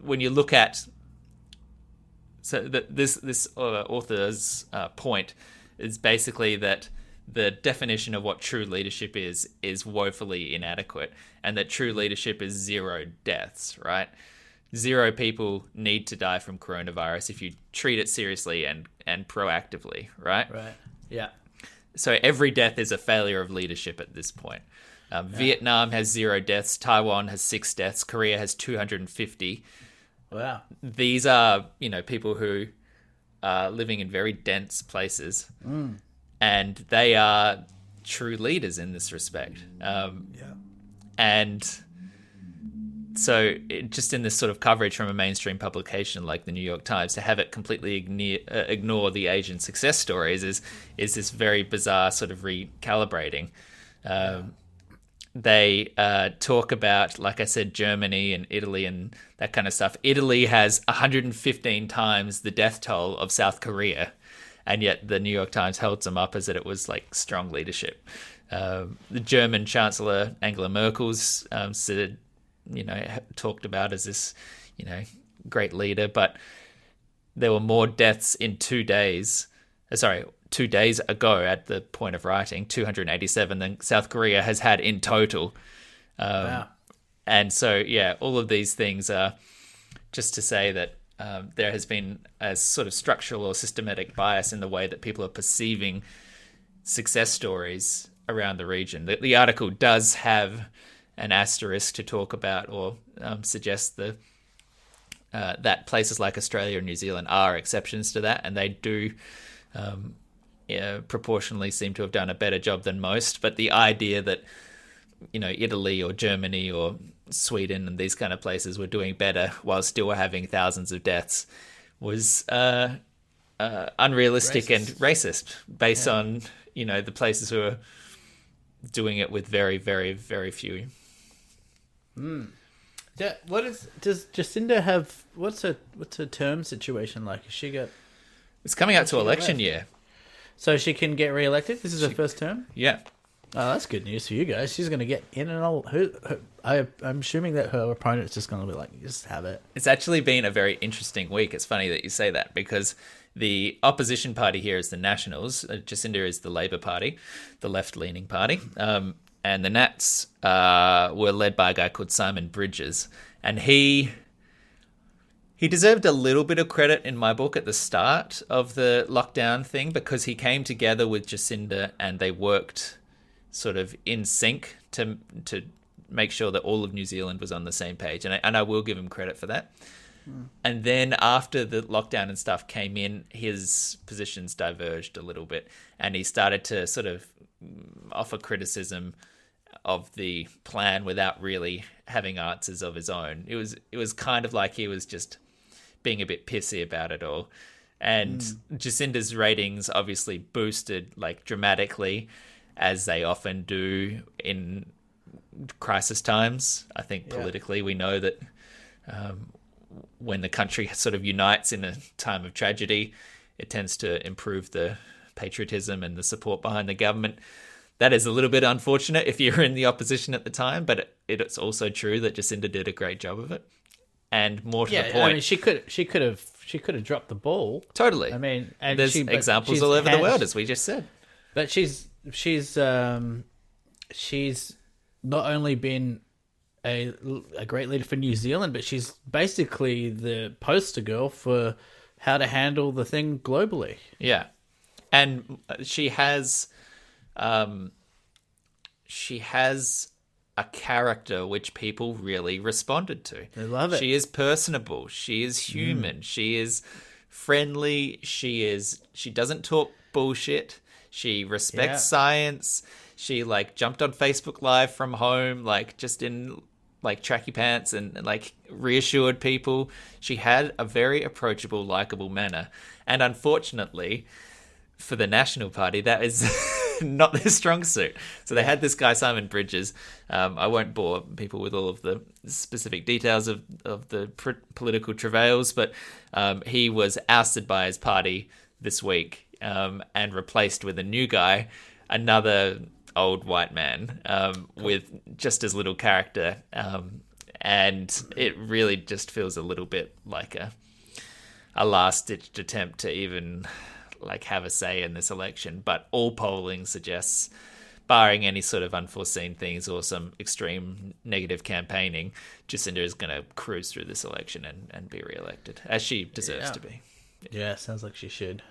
Speaker 1: when you look at... So this author's point is basically that the definition of what true leadership is woefully inadequate, and that true leadership is 0 deaths, right? 0 people need to die from coronavirus if you treat it seriously and proactively, right?
Speaker 2: Right, yeah.
Speaker 1: So every death is a failure of leadership at this point. Vietnam has 0 deaths, Taiwan has 6 deaths, Korea has 250.
Speaker 2: Wow.
Speaker 1: These are, people who are living in very dense places, and they are true leaders in this respect. And so just in this sort of coverage from a mainstream publication like the New York Times, to have it completely ignore the Asian success stories is this very bizarre sort of recalibrating. They talk about, like I said, Germany and Italy and that kind of stuff. Italy has 115 times the death toll of South Korea, and yet the New York Times holds them up as that it was like strong leadership. The German Chancellor Angela Merkel's said, talked about as this, great leader, but there were more deaths in 2 days. 2 days ago at the point of writing, 287 than South Korea has had in total.
Speaker 2: Wow.
Speaker 1: And so, yeah, all of these things are just to say that there has been a sort of structural or systematic bias in the way that people are perceiving success stories around the region. The article does have an asterisk to talk about or suggest that places like Australia and New Zealand are exceptions to that, and they do proportionally seem to have done a better job than most. But the idea that Italy or Germany or Sweden and these kind of places were doing better while still having thousands of deaths was unrealistic and racist based on the places who are doing it with very, very, very few.
Speaker 2: Yeah, does Jacinda have what's her term situation like? Has she got?
Speaker 1: It's coming up to election year,
Speaker 2: so she can get re-elected. This is her first term.
Speaker 1: Yeah.
Speaker 2: Oh, that's good news for you guys. She's going to get in, and I'm assuming that her opponent's just going to be like, just have it.
Speaker 1: It's actually been a very interesting week. It's funny that you say that, because the opposition party here is the Nationals. Jacinda is the Labour Party, the left-leaning party. And the Nats were led by a guy called Simon Bridges. And he He deserved a little bit of credit in my book at the start of the lockdown thing because he came together with Jacinda and they worked sort of in sync to make sure that all of New Zealand was on the same page. And I will give him credit for that. And then after the lockdown and stuff came in, his positions diverged a little bit and he started to sort of offer criticism of the plan without really having answers of his own. It was kind of like he was just being a bit pissy about it all. And Jacinda's ratings obviously boosted like dramatically, as they often do in crisis times. I think politically we know that when the country sort of unites in a time of tragedy, it tends to improve the patriotism and the support behind the government. That is a little bit unfortunate if you're in the opposition at the time, but it's also true that Jacinda did a great job of it. And more to the point,
Speaker 2: I mean, she could have dropped the ball.
Speaker 1: Totally.
Speaker 2: I mean, and
Speaker 1: there's examples all over the world, as we just said.
Speaker 2: But she's not only been a great leader for New Zealand, but she's basically the poster girl for how to handle the thing globally.
Speaker 1: Yeah, and she has a character which people really responded to.
Speaker 2: They love it.
Speaker 1: She is personable. She is human. She is friendly. She doesn't talk bullshit. She respects science. She like jumped on Facebook Live from home, like just in like tracky pants and like reassured people. She had a very approachable, likable manner. And unfortunately for the National Party, that is not their strong suit. So they had this guy, Simon Bridges. I won't bore people with all of the specific details of the political travails, but he was ousted by his party this week and replaced with a new guy, another old white man with just as little character. And it really just feels a little bit like a last-ditched attempt to even like have a say in this election. But all polling suggests, barring any sort of unforeseen things or some extreme negative campaigning, Jacinda is going to cruise through this election and be re-elected, as she deserves to be.
Speaker 2: Yeah, sounds like she should.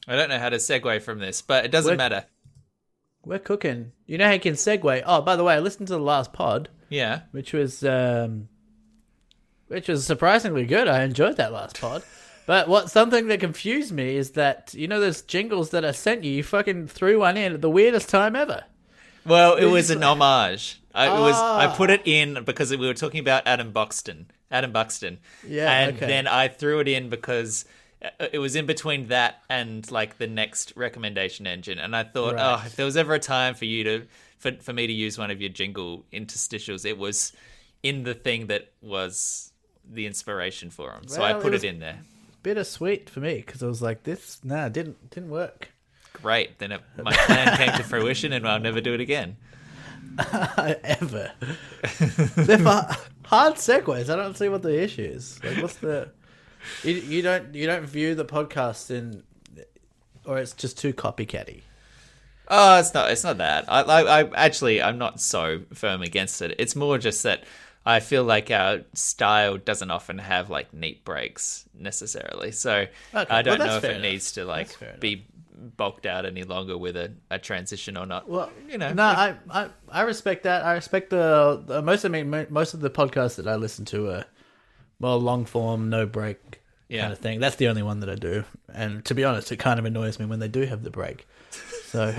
Speaker 1: I don't know how to segue from this, but it doesn't matter.
Speaker 2: We're cooking. You know how you can segue? Oh, by the way, I listened to the last pod.
Speaker 1: Yeah.
Speaker 2: Which was surprisingly good. I enjoyed that last pod. But something that confused me is that, you know, those jingles that I sent you fucking threw one in at the weirdest time ever.
Speaker 1: Well, it was an homage. I put it in because we were talking about Adam Buxton.
Speaker 2: Yeah.
Speaker 1: And then I threw it in because it was in between that and like the next recommendation engine. And I thought, if there was ever a time for you for me to use one of your jingle interstitials, it was in the thing that was the inspiration for them. So I put it in there.
Speaker 2: Bittersweet for me because I was like, didn't work.
Speaker 1: Great. Then my plan came to fruition and I'll never do it again.
Speaker 2: Ever. They're hard segues. I don't see what the issue is. Like, what's the... You don't view the podcast or it's just too copycatty?
Speaker 1: Oh, it's not that. I'm not so firm against it. It's more just that I feel like our style doesn't often have like neat breaks necessarily. So I don't know if it needs to like be bulked out any longer with a transition or not. Well, you know.
Speaker 2: No, I respect that. I respect the most of the podcasts that I listen to are long form, no break kind of thing. That's the only one that I do. And to be honest, it kind of annoys me when they do have the break. So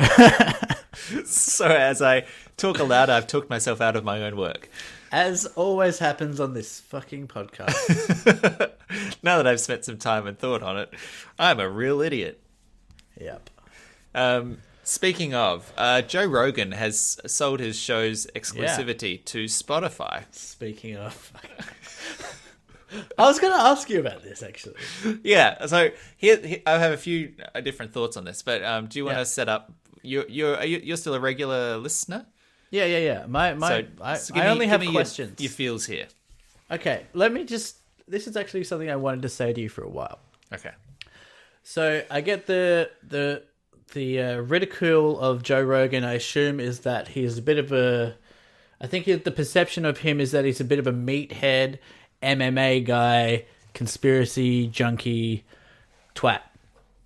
Speaker 1: So as I talk aloud, I've talked myself out of my own work.
Speaker 2: As always happens on this fucking podcast.
Speaker 1: Now that I've spent some time and thought on it, I'm a real idiot.
Speaker 2: Yep.
Speaker 1: Speaking of, Joe Rogan has sold his show's exclusivity to Spotify.
Speaker 2: Speaking of... I was going to ask you about this, actually.
Speaker 1: Yeah, so here I have a few different thoughts on this, but do you want to set up... You're still a regular listener?
Speaker 2: Yeah. I only have questions.
Speaker 1: Your feels here.
Speaker 2: Okay, let me just... This is actually something I wanted to say to you for a while.
Speaker 1: Okay.
Speaker 2: So I get the ridicule of Joe Rogan, I assume, is that he's a bit of a... I think the perception of him is that he's a bit of a meathead MMA guy conspiracy junkie twat.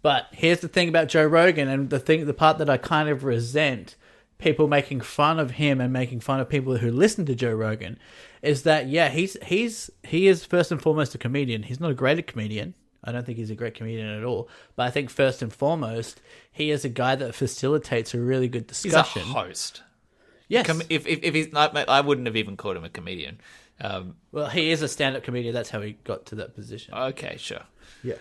Speaker 2: But here's the thing about Joe Rogan, and the part that I kind of resent people making fun of him and making fun of people who listen to Joe Rogan, is that he is first and foremost a comedian. He's not a great comedian. I don't think he's a great comedian at all. But I think first and foremost, he is a guy that facilitates a really good discussion.
Speaker 1: He's a host.
Speaker 2: Yes.
Speaker 1: If he's, I wouldn't have even called him a comedian.
Speaker 2: Well, he is a stand-up comedian. That's how he got to that position.
Speaker 1: Okay, sure.
Speaker 2: Yeah.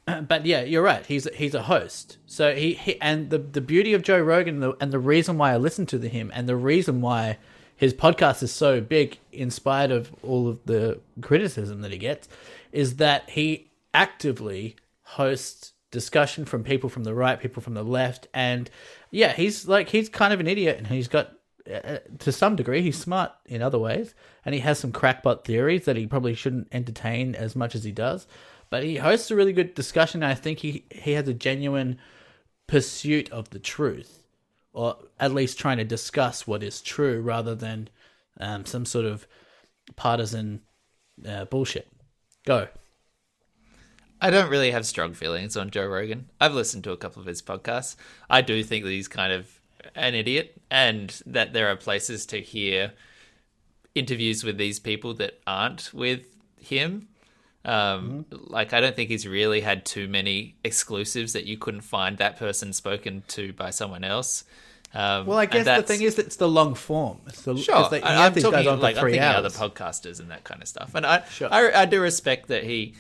Speaker 2: But yeah, you're right. He's a host. So he and the beauty of Joe Rogan and the reason why I listen to him and the reason why his podcast is so big, in spite of all of the criticism that he gets, is that he actively hosts discussion from people from the right, people from the left, and yeah, he's kind of an idiot, and he's got to some degree he's smart in other ways, and he has some crackpot theories that he probably shouldn't entertain as much as he does. But he hosts a really good discussion, and I think he has a genuine pursuit of the truth, or at least trying to discuss what is true rather than some sort of partisan bullshit. Go.
Speaker 1: I don't really have strong feelings on Joe Rogan. I've listened to a couple of his podcasts. I do think that he's kind of an idiot, and that there are places to hear interviews with these people that aren't with him. Like, I don't think he's really had too many exclusives that you couldn't find that person spoken to by someone else.
Speaker 2: Well, I guess the thing is that it's the long form.
Speaker 1: Sure, I'm talking like I'm thinking other
Speaker 2: hours.
Speaker 1: podcasters and that kind of stuff. And I do respect that he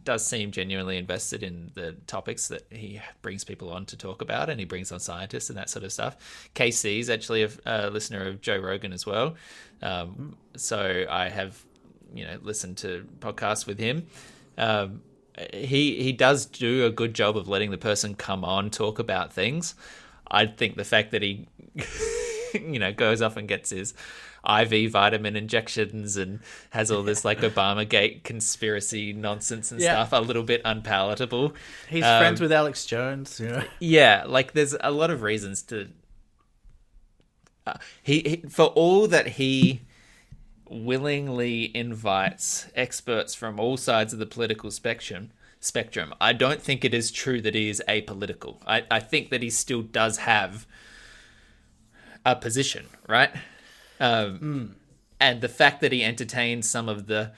Speaker 1: does seem genuinely invested in the topics that he brings people on to talk about, and he brings on scientists and that sort of stuff. KC is actually a listener of Joe Rogan as well, so I have listened to podcasts with him. He does do a good job of letting the person come on talk about things. I think the fact that he goes off and gets his IV vitamin injections and has all this like Obamagate conspiracy nonsense and stuff a little bit unpalatable.
Speaker 2: He's friends with Alex Jones,
Speaker 1: Yeah, like there's a lot of reasons to he for all that he willingly invites experts from all sides of the political spectrum, I don't think it is true that he is apolitical. I think that he still does have a position, right? And the fact that he entertains some of the,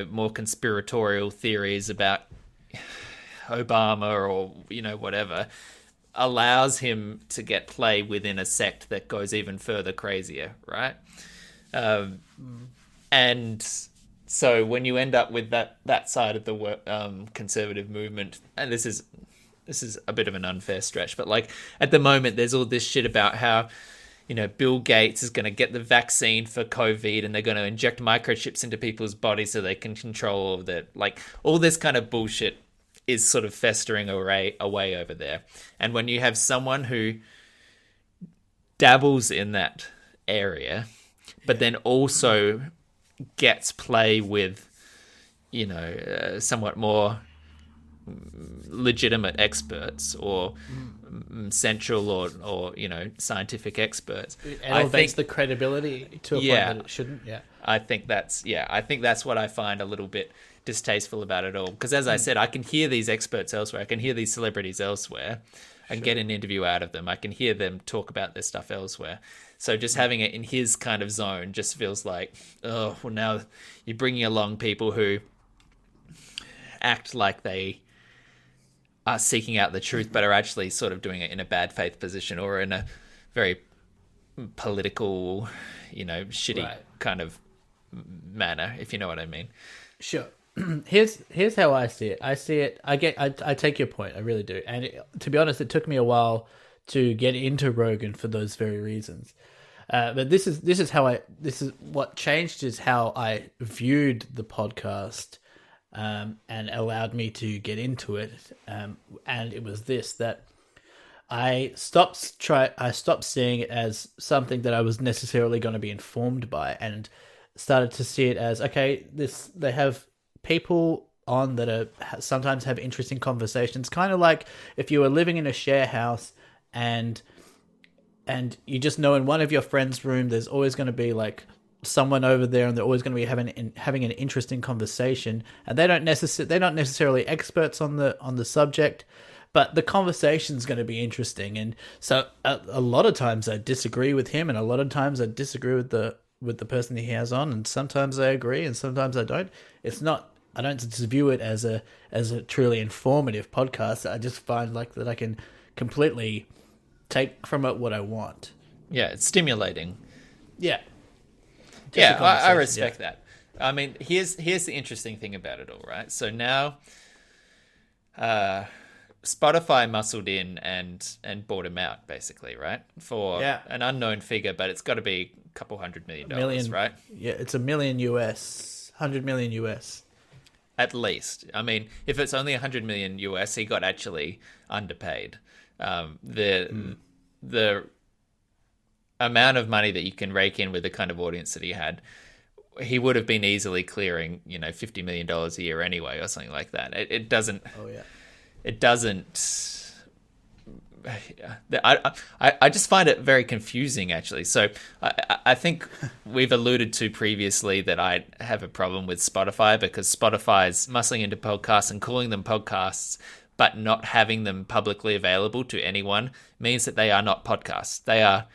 Speaker 1: more conspiratorial theories about Obama or, whatever, allows him to get play within a sect that goes even further crazier, right? And so when you end up with that side of the conservative movement, and this is a bit of an unfair stretch, but like at the moment there's all this shit about how Bill Gates is going to get the vaccine for COVID and they're going to inject microchips into people's bodies so they can control all that. Like all this kind of bullshit is sort of festering away over there. And when you have someone who dabbles in that area, but then also gets play with, somewhat more legitimate experts or central or scientific experts,
Speaker 2: it elevates the credibility to a point that it shouldn't.
Speaker 1: I think that's what I find a little bit distasteful about it all, because as I said, I can hear these experts elsewhere, I can hear these celebrities elsewhere and get an interview out of them, I can hear them talk about their stuff elsewhere. So just having it in his kind of zone just feels like, oh, well, now you're bringing along people who act like they are seeking out the truth, but are actually sort of doing it in a bad faith position or in a very political, shitty kind of manner, if you know what I mean.
Speaker 2: Sure. Here's how I see it. I take your point. I really do. And to be honest, it took me a while to get into Rogan for those very reasons. But this is what changed is how I viewed the podcast, and allowed me to get into it. And it was this, that I stopped seeing it as something that I was necessarily going to be informed by, and started to see it as, okay, they have people on that sometimes have interesting conversations, kind of like if you were living in a share house and you just know in one of your friends' room there's always going to be like someone over there, and they're always going to be having an interesting conversation. And they're not necessarily experts on the subject, but the conversation's going to be interesting. And so a lot of times I disagree with him, and a lot of times I disagree with the person he has on, and sometimes I agree, and sometimes I don't. I don't just view it as a truly informative podcast. I just find like that I can completely take from it what I want.
Speaker 1: Yeah, it's stimulating.
Speaker 2: Yeah.
Speaker 1: I respect that. I mean, here's the interesting thing about it all, right? So now Spotify muscled in and bought him out, basically, right? For an unknown figure, but it's got to be a couple $100 million, right?
Speaker 2: Yeah, it's $1 million US, $100 million US.
Speaker 1: At least. I mean, if it's only $100 million US, he got actually underpaid. The amount of money that you can rake in with the kind of audience that he had, he would have been easily clearing, $50 million a year anyway, or something like that. It doesn't. Oh yeah. It doesn't. I just find it very confusing, actually. So I think we've alluded to previously that I have a problem with Spotify because Spotify's muscling into podcasts and calling them podcasts, but not having them publicly available to anyone means that they are not podcasts. They are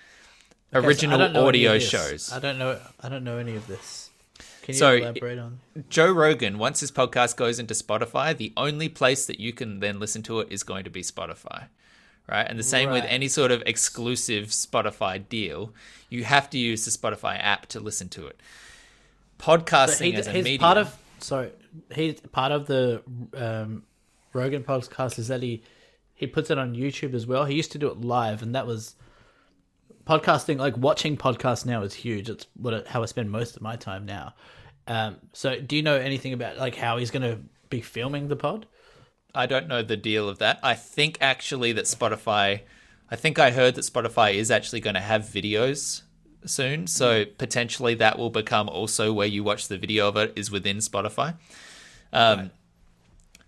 Speaker 1: original audio shows.
Speaker 2: I don't know any of this. Can you elaborate on?
Speaker 1: Joe Rogan, once his podcast goes into Spotify, the only place that you can then listen to it is going to be Spotify. Right? And the same with any sort of exclusive Spotify deal. You have to use the Spotify app to listen to it. Podcasting as a medium.
Speaker 2: He's part of the Rogan podcast is that he puts it on YouTube as well. He used to do it live, and that was podcasting. Like watching podcasts now is huge. It's how I spend most of my time now. So do you know anything about like how he's going to be filming the pod?
Speaker 1: I don't know the deal of that. I think actually that I heard that Spotify is actually going to have videos soon. So potentially that will become also where you watch the video of it is within Spotify. Right.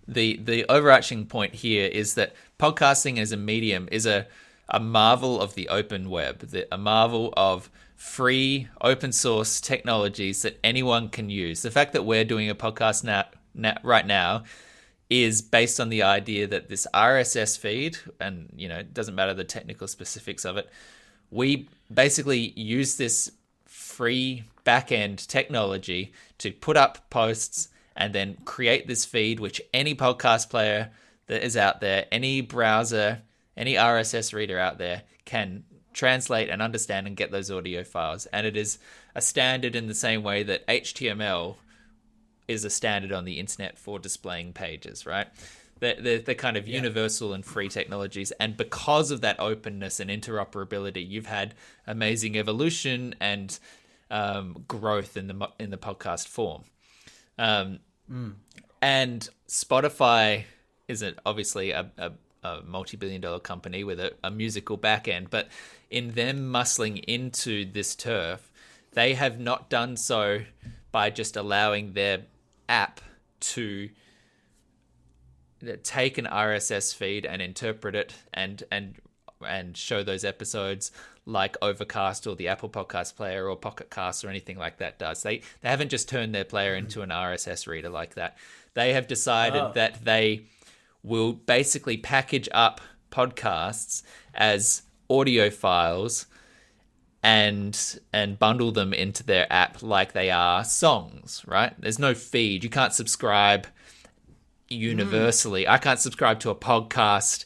Speaker 1: The overarching point here is that podcasting as a medium is a marvel of the open web, a marvel of free open source technologies that anyone can use. The fact that we're doing a podcast right now is based on the idea that this RSS feed, and it doesn't matter the technical specifics of it, we basically use this free back-end technology to put up posts and then create this feed which any podcast player that is out there, any browser, any RSS reader out there can translate and understand and get those audio files. And it is a standard in the same way that HTML is a standard on the internet for displaying pages, right? They're kind of universal and free technologies. And because of that openness and interoperability, you've had amazing evolution and growth in the podcast form. And Spotify is obviously a multi-billion-dollar company with a musical back end, but in them muscling into this turf, they have not done so by just allowing their app to take an RSS feed and interpret it and show those episodes like Overcast or the Apple Podcast Player or Pocket Cast or anything like that does. They haven't just turned their player into an RSS reader like that. They have decided that they will basically package up podcasts as audio files and bundle them into their app like they are songs, right? There's no feed. You can't subscribe universally. I can't subscribe to a podcast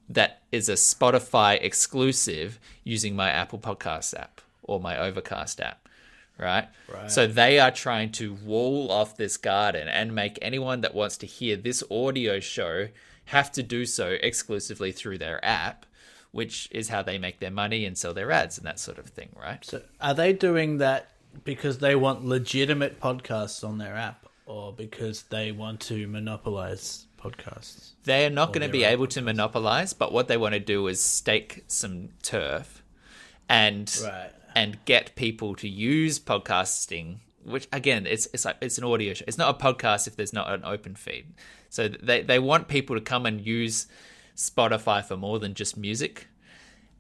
Speaker 1: that is a Spotify exclusive using my Apple Podcast app or my Overcast app, right? So they are trying to wall off this garden and make anyone that wants to hear this audio show have to do so exclusively through their app, which is how they make their money and sell their ads and that sort of thing, right?
Speaker 2: So are they doing that because they want legitimate podcasts on their app or because they want to monopolize podcasts?
Speaker 1: They are not going to be able to monopolize, but what they want to do is stake some turf and get people to use podcasting, which again, it's an audio show. It's not a podcast if there's not an open feed. So they want people to come and use Spotify for more than just music.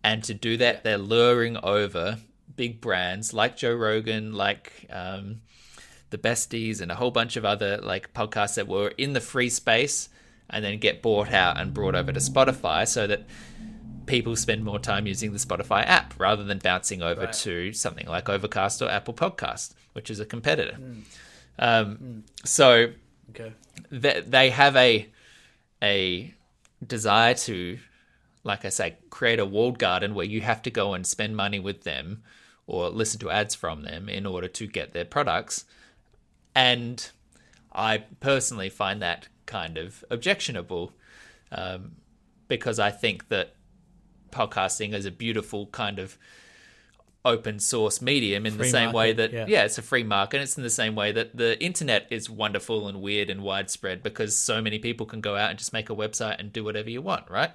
Speaker 1: And to do that, they're luring over big brands like Joe Rogan, like the Besties, and a whole bunch of other like podcasts that were in the free space, and then get bought out and brought over to Spotify, so that people spend more time using the Spotify app rather than bouncing over to something like Overcast or Apple Podcast, which is a competitor. So they have a desire to, like I say, create a walled garden where you have to go and spend money with them or listen to ads from them in order to get their products. And I personally find that kind of objectionable, because I think that podcasting is a beautiful kind of open source medium in the same way that it's a free market. It's in the same way that the internet is wonderful and weird and widespread because so many people can go out and just make a website and do whatever you want, right?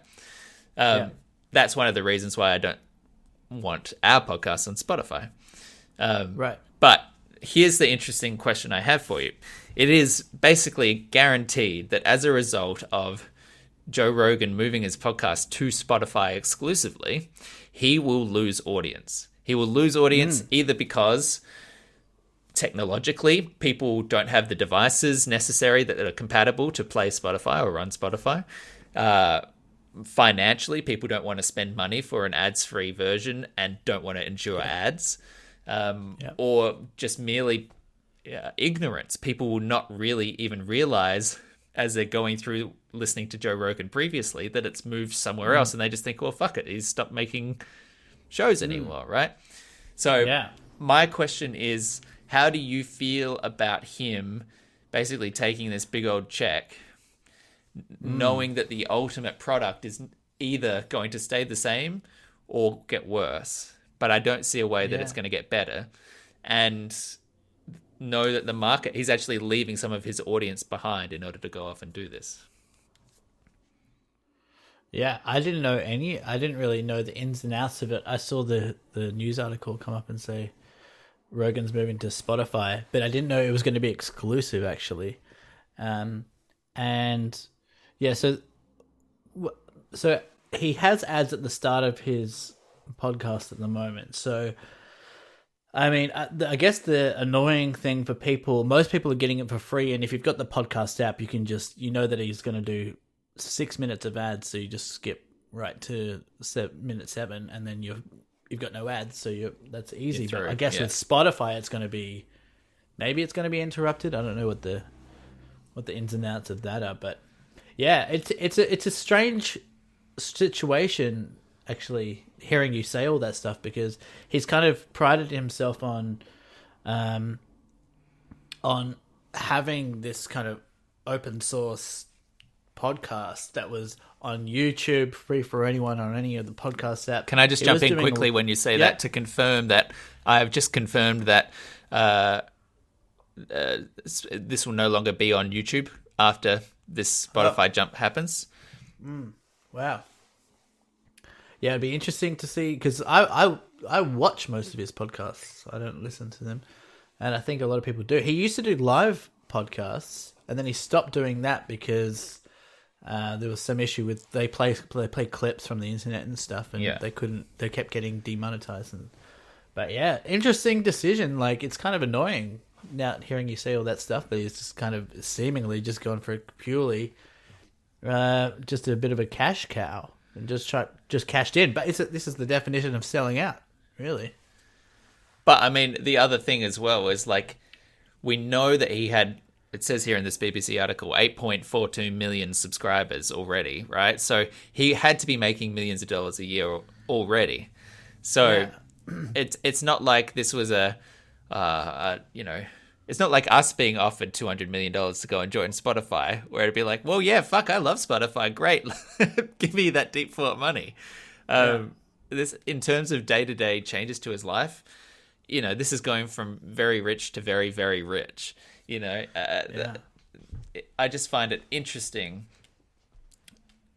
Speaker 1: That's one of the reasons why I don't want our podcast on Spotify. But here's the interesting question I have for you. It is basically guaranteed that as a result of Joe Rogan moving his podcast to Spotify exclusively, he will lose audience. He will lose audience either because technologically people don't have the devices necessary that are compatible to play Spotify or run Spotify. Financially, people don't want to spend money for an ads-free version and don't want to endure ads. Or just merely ignorance. People will not really even realize as they're going through listening to Joe Rogan previously that it's moved somewhere else, and they just think, well, fuck it, he's stopped making shows anymore, right? So my question is, how do you feel about him basically taking this big old check, knowing that the ultimate product is either going to stay the same or get worse? But I don't see a way that it's going to get better. And know that the market, he's actually leaving some of his audience behind in order to go off and do this.
Speaker 2: Yeah, I didn't really know the ins and outs of it. I saw the news article come up and say Rogan's moving to Spotify, but I didn't know it was going to be exclusive, actually. So he has ads at the start of his podcast at the moment. So, I mean, I guess the annoying thing for people, most people are getting it for free, and if you've got the podcast app, you can just, that he's going to do 6 minutes of ads, so you just skip right to minute 7, and then you've got no ads, so that's easy. But I guess with Spotify, it's going to be, maybe it's going to be interrupted. I don't know what the ins and outs of that are, but yeah, it's a strange situation, actually, hearing you say all that stuff, because he's kind of prided himself on having this kind of open source podcast that was on YouTube, free for anyone on any of the podcast apps.
Speaker 1: Can I just jump in quickly when you say that to confirm that I have just confirmed that this will no longer be on YouTube after this Spotify jump happens?
Speaker 2: Wow. Yeah, it'd be interesting to see, because I watch most of his podcasts. I don't listen to them, and I think a lot of people do. He used to do live podcasts, and then he stopped doing that because there was some issue with they play clips from the internet and stuff, and they kept getting demonetized. But yeah, interesting decision. Like, it's kind of annoying now hearing you say all that stuff, but he's just kind of seemingly just gone for purely just a bit of a cash cow. And just cashed in. But this is the definition of selling out, really.
Speaker 1: But, I mean, the other thing as well is, like, we know that he had, it says here in this BBC article, 8.42 million subscribers already, right? So he had to be making millions of dollars a year already. So it's not like this was it's not like us being offered $200 million to go and join Spotify, where it'd be like, well, yeah, fuck, I love Spotify. Great. Give me that deep thought money. This, in terms of day-to-day changes to his life, this is going from very rich to very, very rich. I just find it interesting,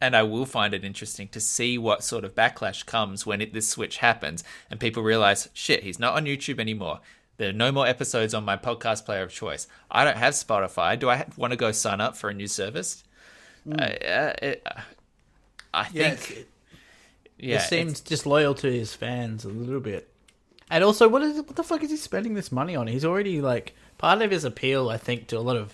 Speaker 1: and I will find it interesting to see what sort of backlash comes when this switch happens and people realize, shit, he's not on YouTube anymore. There are no more episodes on my podcast player of choice. I don't have Spotify. Do I want to go sign up for a new service? I think...
Speaker 2: It seems disloyal to his fans a little bit. And also, what the fuck is he spending this money on? He's already like part of his appeal, I think, to a lot of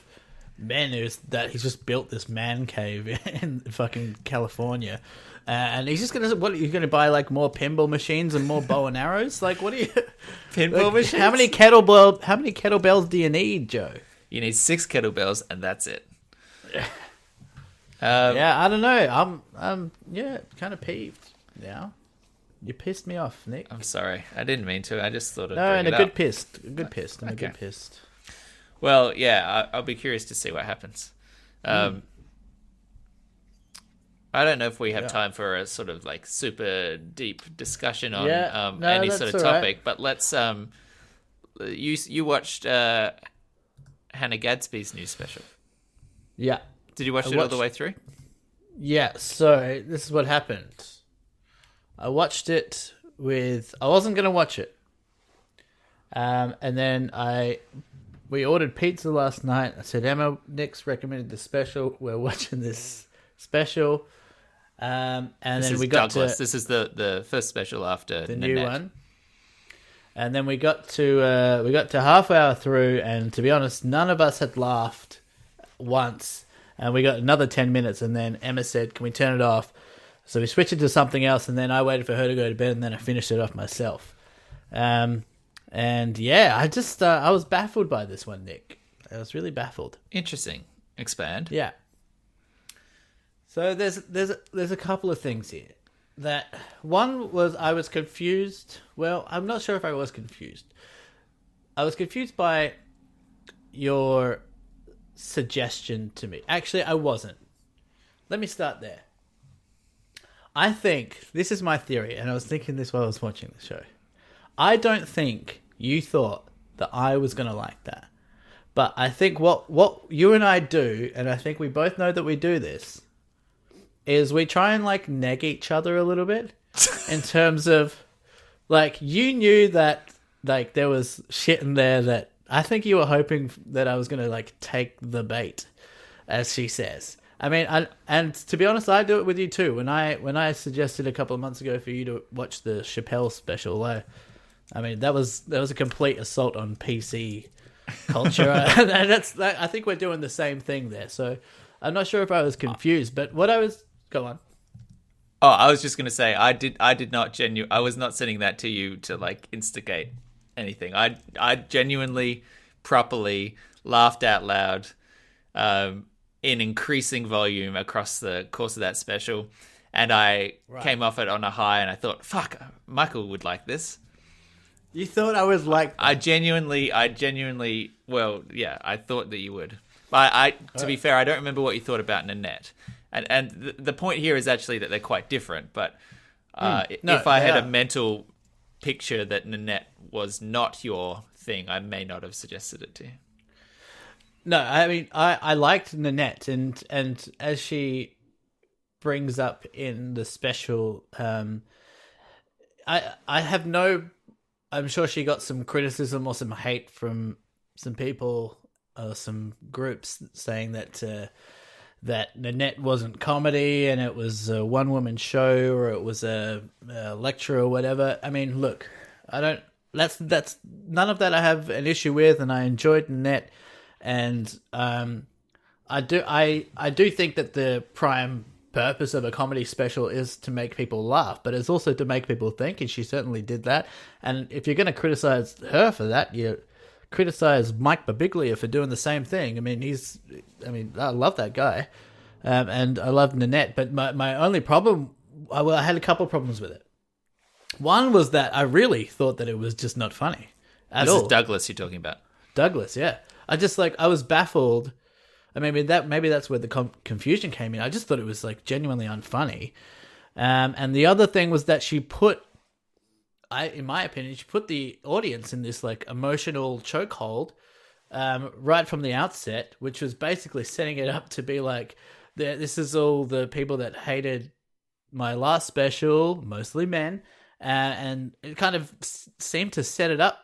Speaker 2: men is that he's just built this man cave in fucking California, and he's just gonna what? You're gonna buy like more pinball machines and more bow and arrows? Like, what are you?
Speaker 1: Pinball machines?
Speaker 2: How many kettlebells do you need, Joe?
Speaker 1: You need 6 kettlebells, and that's it.
Speaker 2: Yeah, I don't know. I'm kind of peeved now. You pissed me off, Nick.
Speaker 1: I'm sorry. I didn't mean to. I just thought I'd
Speaker 2: No,
Speaker 1: bring
Speaker 2: and
Speaker 1: it
Speaker 2: a
Speaker 1: up.
Speaker 2: good pissed. A good pissed. I'm
Speaker 1: Okay.
Speaker 2: a good pissed.
Speaker 1: Well, yeah, I'll be curious to see what happens. I don't know if we have time for a sort of like super deep discussion on any
Speaker 2: that's
Speaker 1: sort of
Speaker 2: all right.
Speaker 1: topic, but let's. You watched Hannah Gadsby's new special.
Speaker 2: Yeah.
Speaker 1: Did you watch it all the way through?
Speaker 2: Yeah, so this is what happened. I watched it I wasn't going to watch it. And then we ordered pizza last night. I said, Emma, Nick's recommended the special. We're watching this special. And
Speaker 1: This
Speaker 2: then
Speaker 1: is
Speaker 2: we got
Speaker 1: Douglas.
Speaker 2: to
Speaker 1: This is the first special after
Speaker 2: the
Speaker 1: Nanette.
Speaker 2: new one. And then we got to half hour through, and to be honest, none of us had laughed once. And we got another 10 minutes, and then Emma said, can we turn it off? So we switched it to something else, and then I waited for her to go to bed, and then I finished it off myself. And yeah, I was baffled by this one, Nick. I was really baffled.
Speaker 1: Interesting. Expand.
Speaker 2: Yeah. So there's a couple of things here. That one was I was confused. Well, I'm not sure if I was confused. I was confused by your suggestion to me. Actually, I wasn't. Let me start there. I think this is my theory, and I was thinking this while I was watching the show. I don't think you thought that I was going to like that. But I think what you and I do, and I think we both know that we do this, is we try and like neg each other a little bit in terms of like you knew that like there was shit in there that I think you were hoping that I was going to like take the bait, as she says. I mean, and to be honest, I do it with you too. When I suggested a couple of months ago for you to watch the Chappelle special, I mean that was a complete assault on PC culture, and I think we're doing the same thing there. So I'm not sure if I was confused, but what I was go on.
Speaker 1: Oh, I was just going to say I did not I was not sending that to you to like instigate anything. I genuinely properly laughed out loud in increasing volume across the course of that special, and I came off it on a high, and I thought, fuck, Michael would like this.
Speaker 2: You thought I was like that.
Speaker 1: I genuinely well, yeah, I thought that you would. But to be fair, I don't remember what you thought about Nanette. And the point here is actually that they're quite different, but if I had a mental picture that Nanette was not your thing, I may not have suggested it to you.
Speaker 2: No, I mean I liked Nanette, and as she brings up in the special, I have no. I'm sure she got some criticism or some hate from some people, some groups saying that Nanette wasn't comedy and it was a one-woman show or it was a lecture or whatever. I mean, look, I don't. That's none of that I have an issue with, and I enjoyed Nanette. And I do think that the prime purpose of a comedy special is to make people laugh, but it's also to make people think, and she certainly did that. And if you're going to criticize her for that, you criticize Mike Birbiglia for doing the same thing. I mean, I love that guy, and I love Nanette. But my only problem, I had a couple of problems with it. One was that I really thought that it was just not funny at all.
Speaker 1: This is Douglas you're talking about.
Speaker 2: Douglas, yeah. I was baffled. I mean, maybe that's where the confusion came in. I just thought it was like genuinely unfunny. And the other thing was that in my opinion, she put the audience in this like emotional chokehold right from the outset, which was basically setting it up to be like, this is all the people that hated my last special, mostly men, and it kind of seemed to set it up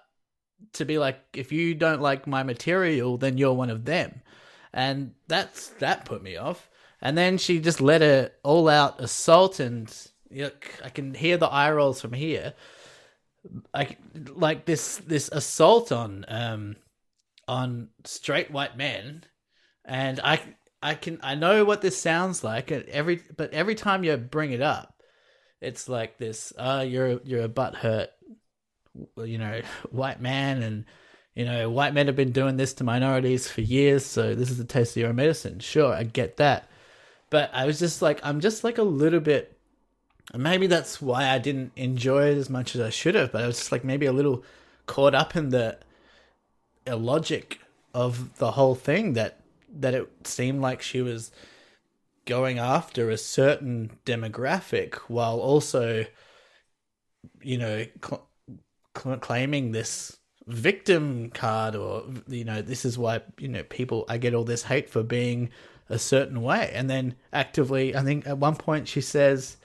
Speaker 2: to be like, if you don't like my material, then you're one of them. And that put me off. And then she just let her all-out assault, and I can hear the eye rolls from here. like this assault on straight white men, and I know what this sounds like, and every time you bring it up, it's like this. You're a butthurt, white man, and white men have been doing this to minorities for years. So this is the taste of your medicine. Sure, I get that, but I was just like, I'm just like a little bit. Maybe that's why I didn't enjoy it as much as I should have. But I was just like maybe a little caught up in the illogic of the whole thing, that it seemed like she was going after a certain demographic while also, claiming this victim card, or this is why people, I get all this hate for being a certain way. And then actively, I think at one point she says,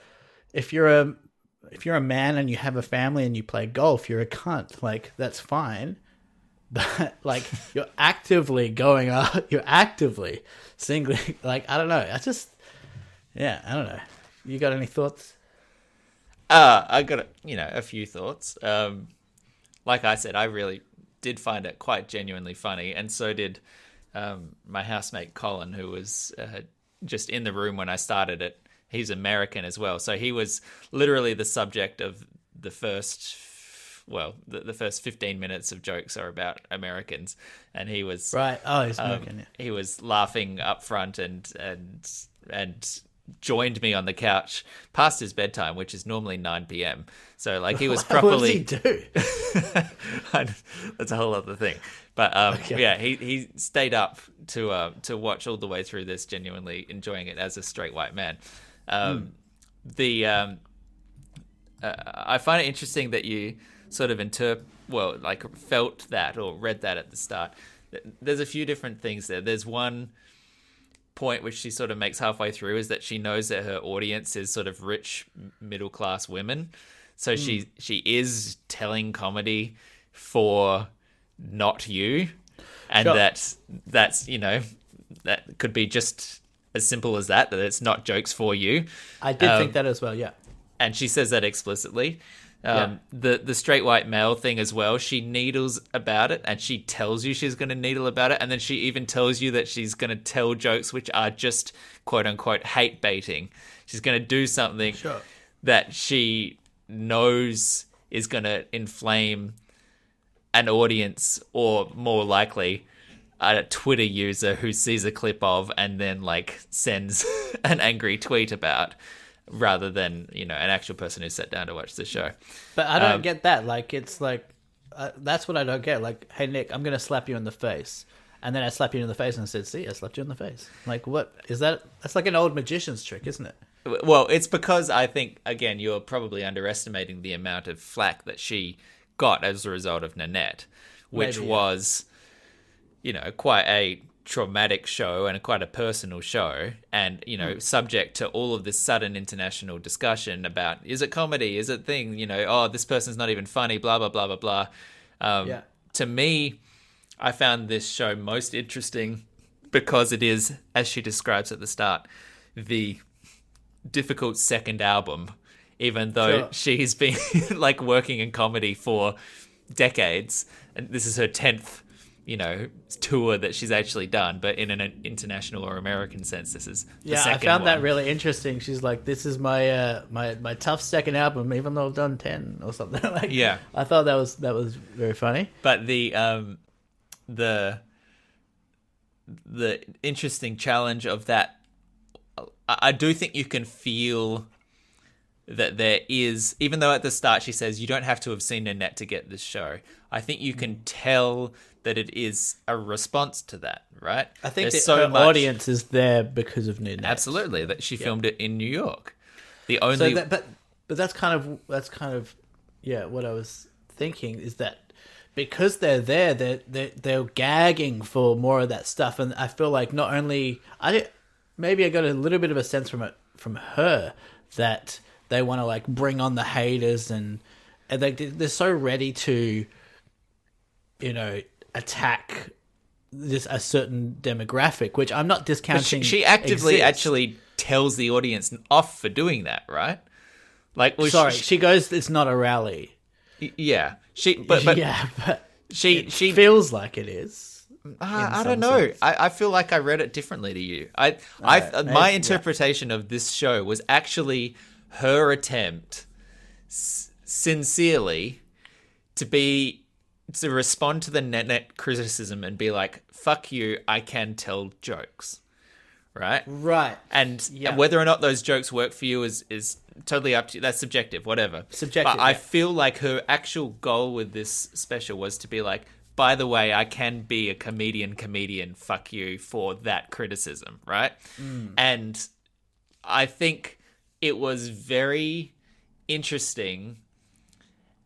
Speaker 2: if you're a man and you have a family and you play golf, you're a cunt. Like, that's fine. But like, you're actively singling, like, I don't know. I don't know. You got any thoughts?
Speaker 1: I got a few thoughts. Like I said, I really did find it quite genuinely funny, and so did my housemate Colin, who was just in the room when I started it. He's American as well, so he was literally the subject of the first 15 minutes of jokes are about Americans, and he was
Speaker 2: right. Oh, he's American. Yeah.
Speaker 1: He was laughing up front and joined me on the couch past his bedtime, which is normally 9 p.m. So like, he was properly.
Speaker 2: What does he do?
Speaker 1: That's a whole other thing. But
Speaker 2: Okay.
Speaker 1: Yeah, he stayed up to watch all the way through this, genuinely enjoying it as a straight white man. I find it interesting that you sort of felt that or read that at the start. There's a few different things there. There's one point which she sort of makes halfway through, is that she knows that her audience is sort of rich middle class women, so she is telling comedy for not you, and
Speaker 2: sure.
Speaker 1: that's that could be just as simple as that it's not jokes for you.
Speaker 2: I did think that as well, yeah.
Speaker 1: And she says that explicitly.
Speaker 2: Yeah.
Speaker 1: The straight white male thing as well, she needles about it, and she tells you she's going to needle about it, and then she even tells you that she's going to tell jokes which are just quote unquote hate baiting. She's going to do something
Speaker 2: Sure.
Speaker 1: that she knows is going to inflame an audience, or more likely a Twitter user who sees a clip of and then like sends an angry tweet about, rather than an actual person who sat down to watch the show.
Speaker 2: But I don't get that. Like, it's like, that's what I don't get. Like, hey Nick, I'm gonna slap you in the face, and then I slap you in the face and I said, see, I slapped you in the face. Like, what is that? That's like an old magician's trick, isn't it?
Speaker 1: Well, it's because I think, again, you're probably underestimating the amount of flack that she got as a result of Nanette, which
Speaker 2: Maybe, yeah.
Speaker 1: was quite a traumatic show and quite a personal show, and subject to all of this sudden international discussion about, is it comedy, is it thing, this person's not even funny, blah blah blah blah blah.
Speaker 2: Yeah.
Speaker 1: To me, I found this show most interesting because it is, as she describes at the start, the difficult second album, even though
Speaker 2: Sure.
Speaker 1: she's been like working in comedy for decades, and this is her 10th tour that she's actually done, but in an international or American sense, this is the second
Speaker 2: I found
Speaker 1: one.
Speaker 2: that really interesting. She's like, this is my my tough second album, even though I've done 10 or something. Like,
Speaker 1: Yeah.
Speaker 2: I thought that was very funny.
Speaker 1: But the interesting challenge of that, I do think you can feel that there is, even though at the start she says you don't have to have seen Nanette to get this show, I think you can tell that it is a response to that, right?
Speaker 2: I think
Speaker 1: There's
Speaker 2: her audience is there because of Nanette.
Speaker 1: Absolutely, that she filmed it in New York. The only,
Speaker 2: but that's kind of what I was thinking, is that because they're there, they're gagging for more of that stuff, and I feel like not only maybe I got a little bit of a sense from her that they want to like bring on the haters, and they're so ready to attack a certain demographic, which I'm not discounting.
Speaker 1: she actively
Speaker 2: exists.
Speaker 1: actually tells the audience off for doing that, right? Like,
Speaker 2: Sorry, she goes, it's not a rally.
Speaker 1: Yeah, but
Speaker 2: yeah, but
Speaker 1: she
Speaker 2: feels like it is.
Speaker 1: I don't know. I feel like I read it differently to you. My interpretation of this show was actually her attempt, sincerely, to respond to the net criticism and be like, "Fuck you, I can tell jokes," right?
Speaker 2: Right.
Speaker 1: And whether or not those jokes work for you is totally up to you. That's subjective, whatever.
Speaker 2: Subjective.
Speaker 1: But I feel like her actual goal with this special was to be like, by the way, I can be a comedian, fuck you for that criticism, right? And I think it was very interesting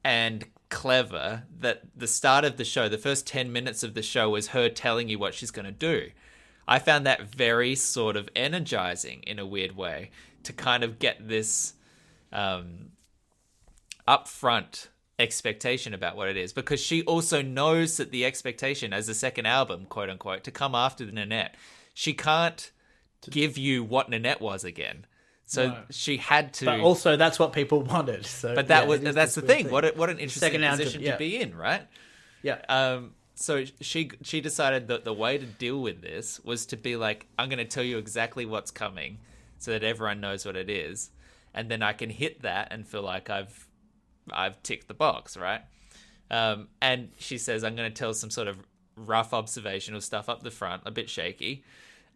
Speaker 1: and clever that the start of the show, the first 10 minutes of the show, was her telling you what she's going to do. I found that very sort of energizing in a weird way to kind of get this upfront expectation about what it is, because she also knows that the expectation as the second album, quote unquote, to come after the Nanette, she can't give you what Nanette was again. So she had to. But
Speaker 2: also, that's what people wanted. So,
Speaker 1: but that's the thing. What an interesting position to be in, right?
Speaker 2: Yeah.
Speaker 1: So she decided that the way to deal with this was to be like, I'm going to tell you exactly what's coming, so that everyone knows what it is, and then I can hit that and feel like I've ticked the box, right? And she says, I'm going to tell some sort of rough observational stuff up the front, a bit shaky.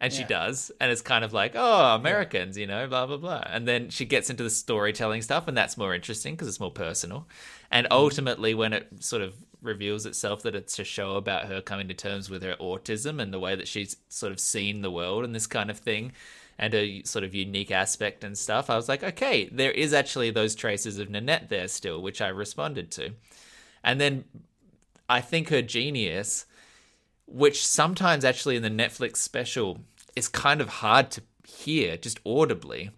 Speaker 1: And she does. And it's kind of like, oh, Americans, blah, blah, blah. And then she gets into the storytelling stuff, and that's more interesting because it's more personal. And ultimately, when it sort of reveals itself that it's a show about her coming to terms with her autism and the way that she's sort of seen the world and this kind of thing, and a sort of unique aspect and stuff, I was like, okay, there is actually those traces of Nanette there still, which I responded to. And then I think her genius, which sometimes actually in the Netflix special is kind of hard to hear just audibly,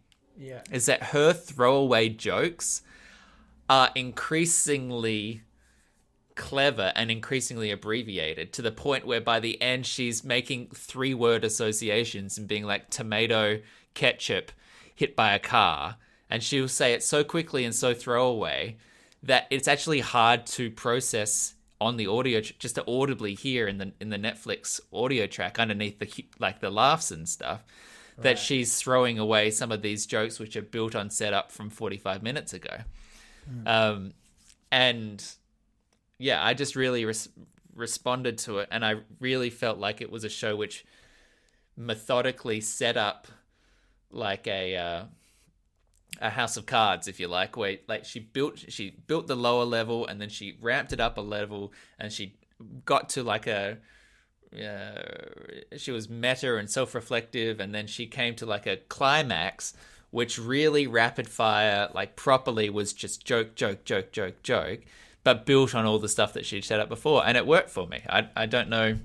Speaker 1: is that her throwaway jokes are increasingly clever and increasingly abbreviated, to the point where by the end she's making 3-word associations and being like tomato, ketchup, hit by a car, and she'll say it so quickly and so throwaway that it's actually hard to process on the audio, just to audibly hear in the Netflix audio track underneath the laughs and stuff, that she's throwing away some of these jokes which are built on setup from 45 minutes ago. And yeah, I just really responded to it, and I really felt like it was a show which methodically set up like a house of cards, if you like, where like she built the lower level, and then she ramped it up a level, and she got to like she was meta and self-reflective, and then she came to like a climax which really rapid fire, like properly was just joke, but built on all the stuff that she'd set up before, and it worked for me. I don't know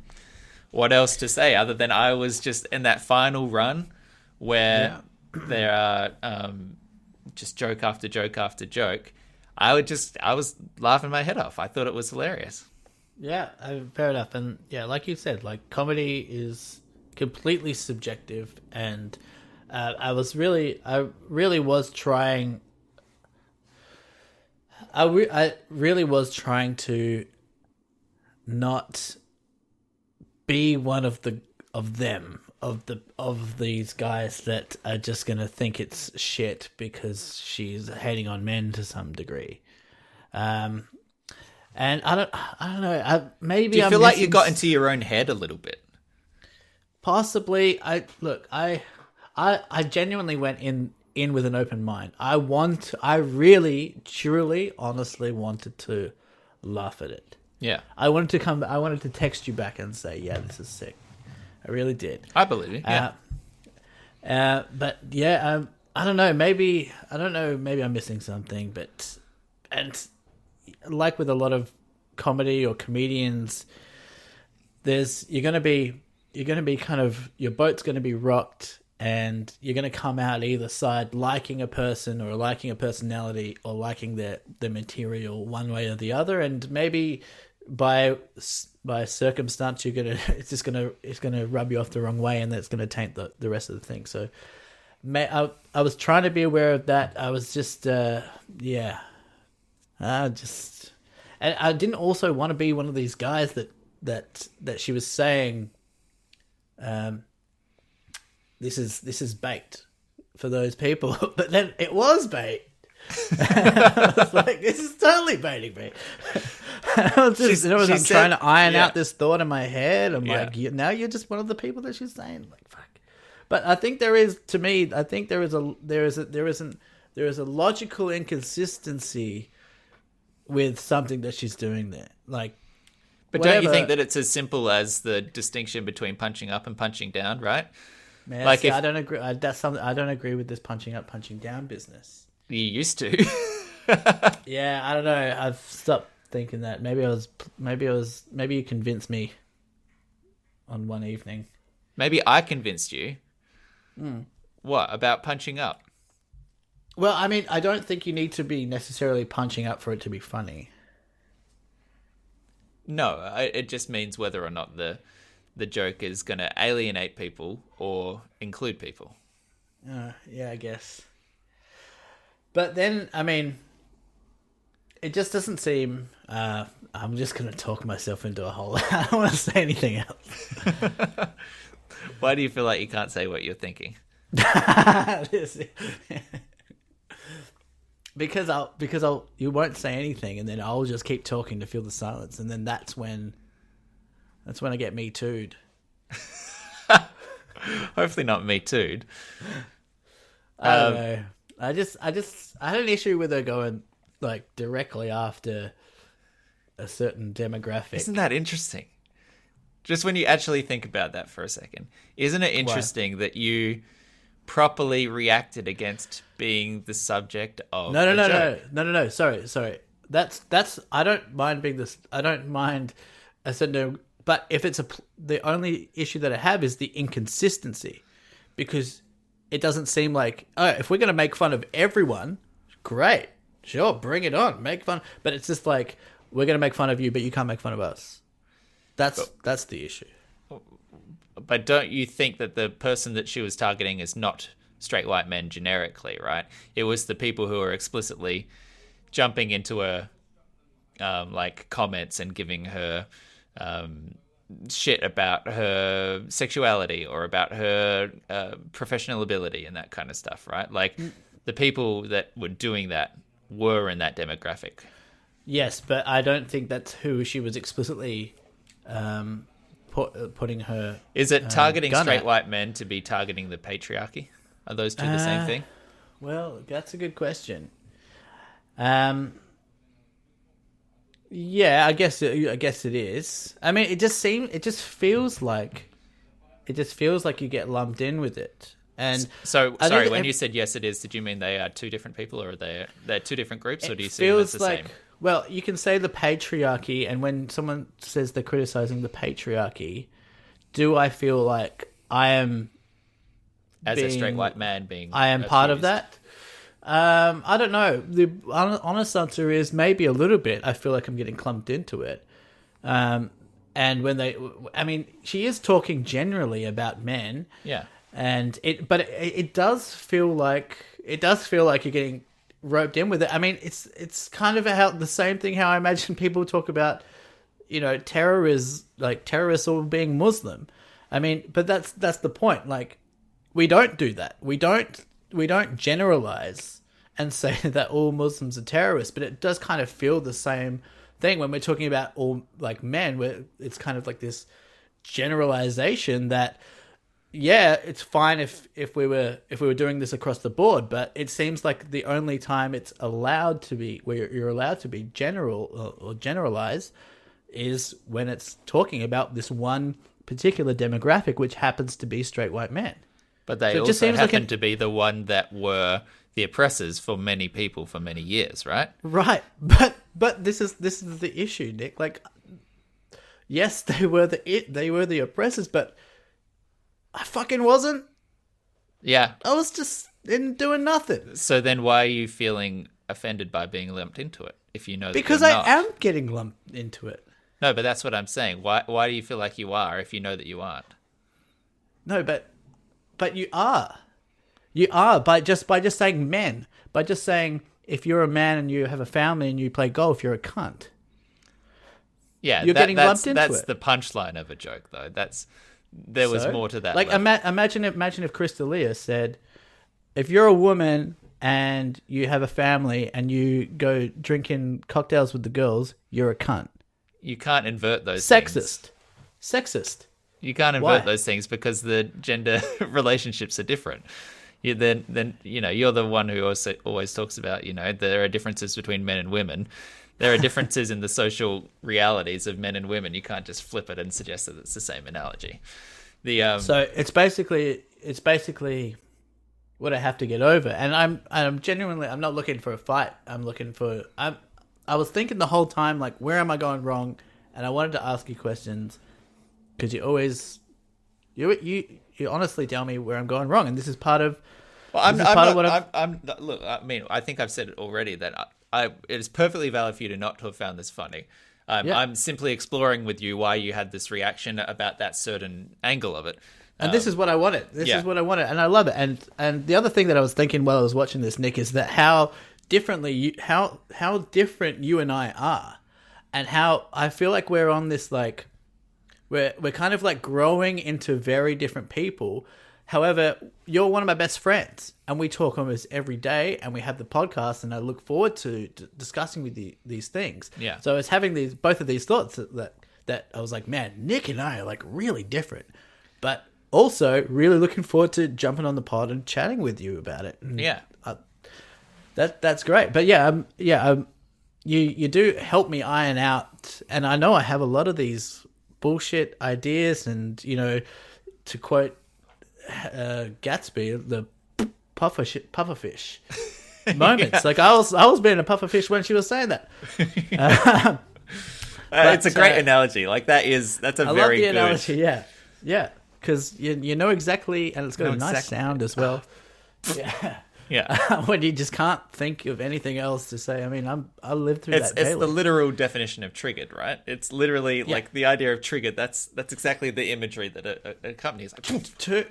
Speaker 1: what else to say other than I was just in that final run where there are just joke after joke after joke. I was laughing my head off. I thought it was hilarious.
Speaker 2: Yeah, fair enough. And yeah, like you said, like comedy is completely subjective, and I really was trying to not be one of these guys that are just gonna think it's shit because she's hating on men to some degree. And I don't know. Maybe
Speaker 1: do you feel like you got into your own head a little bit?
Speaker 2: Possibly. I genuinely went in with an open mind. I really, truly, honestly wanted to laugh at it.
Speaker 1: Yeah.
Speaker 2: I wanted to text you back and say, yeah, this is sick. I really did.
Speaker 1: I believe you. Yeah.
Speaker 2: But yeah, I don't know. Maybe I'm missing something. And like with a lot of comedy or comedians, you're gonna be kind of, your boat's gonna be rocked, and you're gonna come out either side liking a person or liking a personality or liking their material one way or the other, and maybe by circumstance it's gonna rub you off the wrong way, and that's gonna taint the rest of the thing. So I was trying to be aware of that. I was just And I didn't also want to be one of these guys that she was saying, this is bait for those people, but then it was bait. I was like, this is totally baiting me. I'm trying to iron out this thought in my head. I'm like, now you're just one of the people that she's saying. Like, fuck. But I think there is a logical inconsistency with something that she's doing there. Like,
Speaker 1: but don't you think that it's as simple as the distinction between punching up and punching down, right?
Speaker 2: Man, like, I don't agree. That's something I don't agree with, this punching up, punching down business.
Speaker 1: You used to.
Speaker 2: Yeah, I don't know. I've stopped thinking that. Maybe you convinced me on one evening.
Speaker 1: Maybe I convinced you. What, about punching up?
Speaker 2: Well, I mean, I don't think you need to be necessarily punching up for it to be funny.
Speaker 1: No, it just means whether or not the joke is going to alienate people or include people.
Speaker 2: Yeah, I guess. But then, I mean, it just doesn't seem... I'm just going to talk myself into a hole. I don't want to say anything else.
Speaker 1: Why do you feel like you can't say what you're thinking?
Speaker 2: Because you won't say anything, and then I'll just keep talking to fill the silence, and then that's when I get me too'd.
Speaker 1: Hopefully not me too'd.
Speaker 2: I don't know. I had an issue with her going like directly after a certain demographic.
Speaker 1: Isn't that interesting? Just when you actually think about that for a second, isn't it interesting that you properly reacted against being the subject of
Speaker 2: No. Sorry. That's. I don't mind being this. I don't mind. I said no, but if it's the only issue that I have is the inconsistency, because it doesn't seem like, if we're going to make fun of everyone, great, sure, bring it on, make fun. But it's just like, we're going to make fun of you, but you can't make fun of us. That's the issue.
Speaker 1: But don't you think that the person that she was targeting is not straight white men generically, right? It was the people who are explicitly jumping into her like comments and giving her shit about her sexuality or about her professional ability and that kind of stuff, right? Like, the people that were doing that were in that demographic.
Speaker 2: Yes, but I don't think that's who she was explicitly putting her.
Speaker 1: Is it targeting straight white men to be targeting the patriarchy? Are those two the same thing?
Speaker 2: Well, that's a good question. Yeah, I guess it is. I mean, it just feels like you get lumped in with it. And
Speaker 1: so, sorry, when you said yes, it is, did you mean they are two different people, or they're two different groups, or do you see them as the same?
Speaker 2: Well, you can say the patriarchy, and when someone says they're criticizing the patriarchy, do I feel like I am,
Speaker 1: as a straight white man, being
Speaker 2: I am part of that? I don't know. The honest answer is maybe a little bit. I feel like I'm getting clumped into it. And when she is talking generally about men.
Speaker 1: Yeah.
Speaker 2: And it does feel like you're getting roped in with it. I mean, it's kind of the same thing how I imagine people talk about, terrorists all being Muslim. I mean, but that's the point. Like, we don't do that. We don't generalize and say that all Muslims are terrorists, but it does kind of feel the same thing when we're talking about all like men, where it's kind of like this generalization that, yeah, it's fine if we were doing this across the board, but it seems like the only time it's allowed to be, where you're allowed to be general or generalize, is when it's talking about this one particular demographic, which happens to be straight white men.
Speaker 1: But they also happen to be the one that were the oppressors for many people for many years, right?
Speaker 2: Right, but this is the issue, Nick. Like, yes, they were the oppressors, but I fucking wasn't.
Speaker 1: Yeah.
Speaker 2: I was just doing nothing.
Speaker 1: So then why are you feeling offended by being lumped into it if you know that
Speaker 2: because
Speaker 1: you're not?
Speaker 2: I am getting lumped into it.
Speaker 1: No, but that's what I'm saying. Why do you feel like you are if you know that you aren't?
Speaker 2: No, but you are. You are by just saying men. By just saying if you're a man and you have a family and you play golf, you're a cunt.
Speaker 1: Yeah,
Speaker 2: You're getting lumped into
Speaker 1: that's
Speaker 2: it.
Speaker 1: the punchline of a joke, though. There was more to that.
Speaker 2: Like, imagine if Crystalia said, if you're a woman and you have a family and you go drinking cocktails with the girls, you're a cunt.
Speaker 1: You can't invert those
Speaker 2: Sexist.
Speaker 1: things.
Speaker 2: Sexist.
Speaker 1: You can't invert those things because the gender relationships are different. Then you're the one who also always talks about, there are differences between men and women. There are differences in the social realities of men and women. You can't just flip it and suggest that it's the same analogy.
Speaker 2: So it's basically what I have to get over, and I'm genuinely, I'm not looking for a fight. I was thinking the whole time, like, where am I going wrong? And I wanted to ask you questions because you always you honestly tell me where I'm going wrong, and this is part of.
Speaker 1: Well, look, I mean, I think I've said it already that it is perfectly valid for you to not to have found this funny. I'm simply exploring with you why you had this reaction about that certain angle of it.
Speaker 2: And this is what I wanted. This is what I wanted, and I love it. And the other thing that I was thinking while I was watching this, Nick, is that how different you and I are, and how I feel like we're on this, like, we're kind of like growing into very different people. However, you're one of my best friends, and we talk almost every day, and we have the podcast, and I look forward to discussing with you these things.
Speaker 1: Yeah.
Speaker 2: So I was having both of these thoughts that I was like, man, Nick and I are like really different, but also really looking forward to jumping on the pod and chatting with you about it. And that's great. But you do help me iron out, and I know I have a lot of these bullshit ideas, and to quote Gatsby, the pufferfish moments. Like I was being a pufferfish when she was saying that.
Speaker 1: It's a great analogy. Like that's a
Speaker 2: I
Speaker 1: very
Speaker 2: love the
Speaker 1: good
Speaker 2: analogy. Yeah, because you know exactly, and it's got a nice sound as well. Yeah. When you just can't think of anything else to say. I mean, I lived through that daily.
Speaker 1: It's the literal definition of triggered, right? It's literally like the idea of triggered. That's exactly the imagery that a company is like.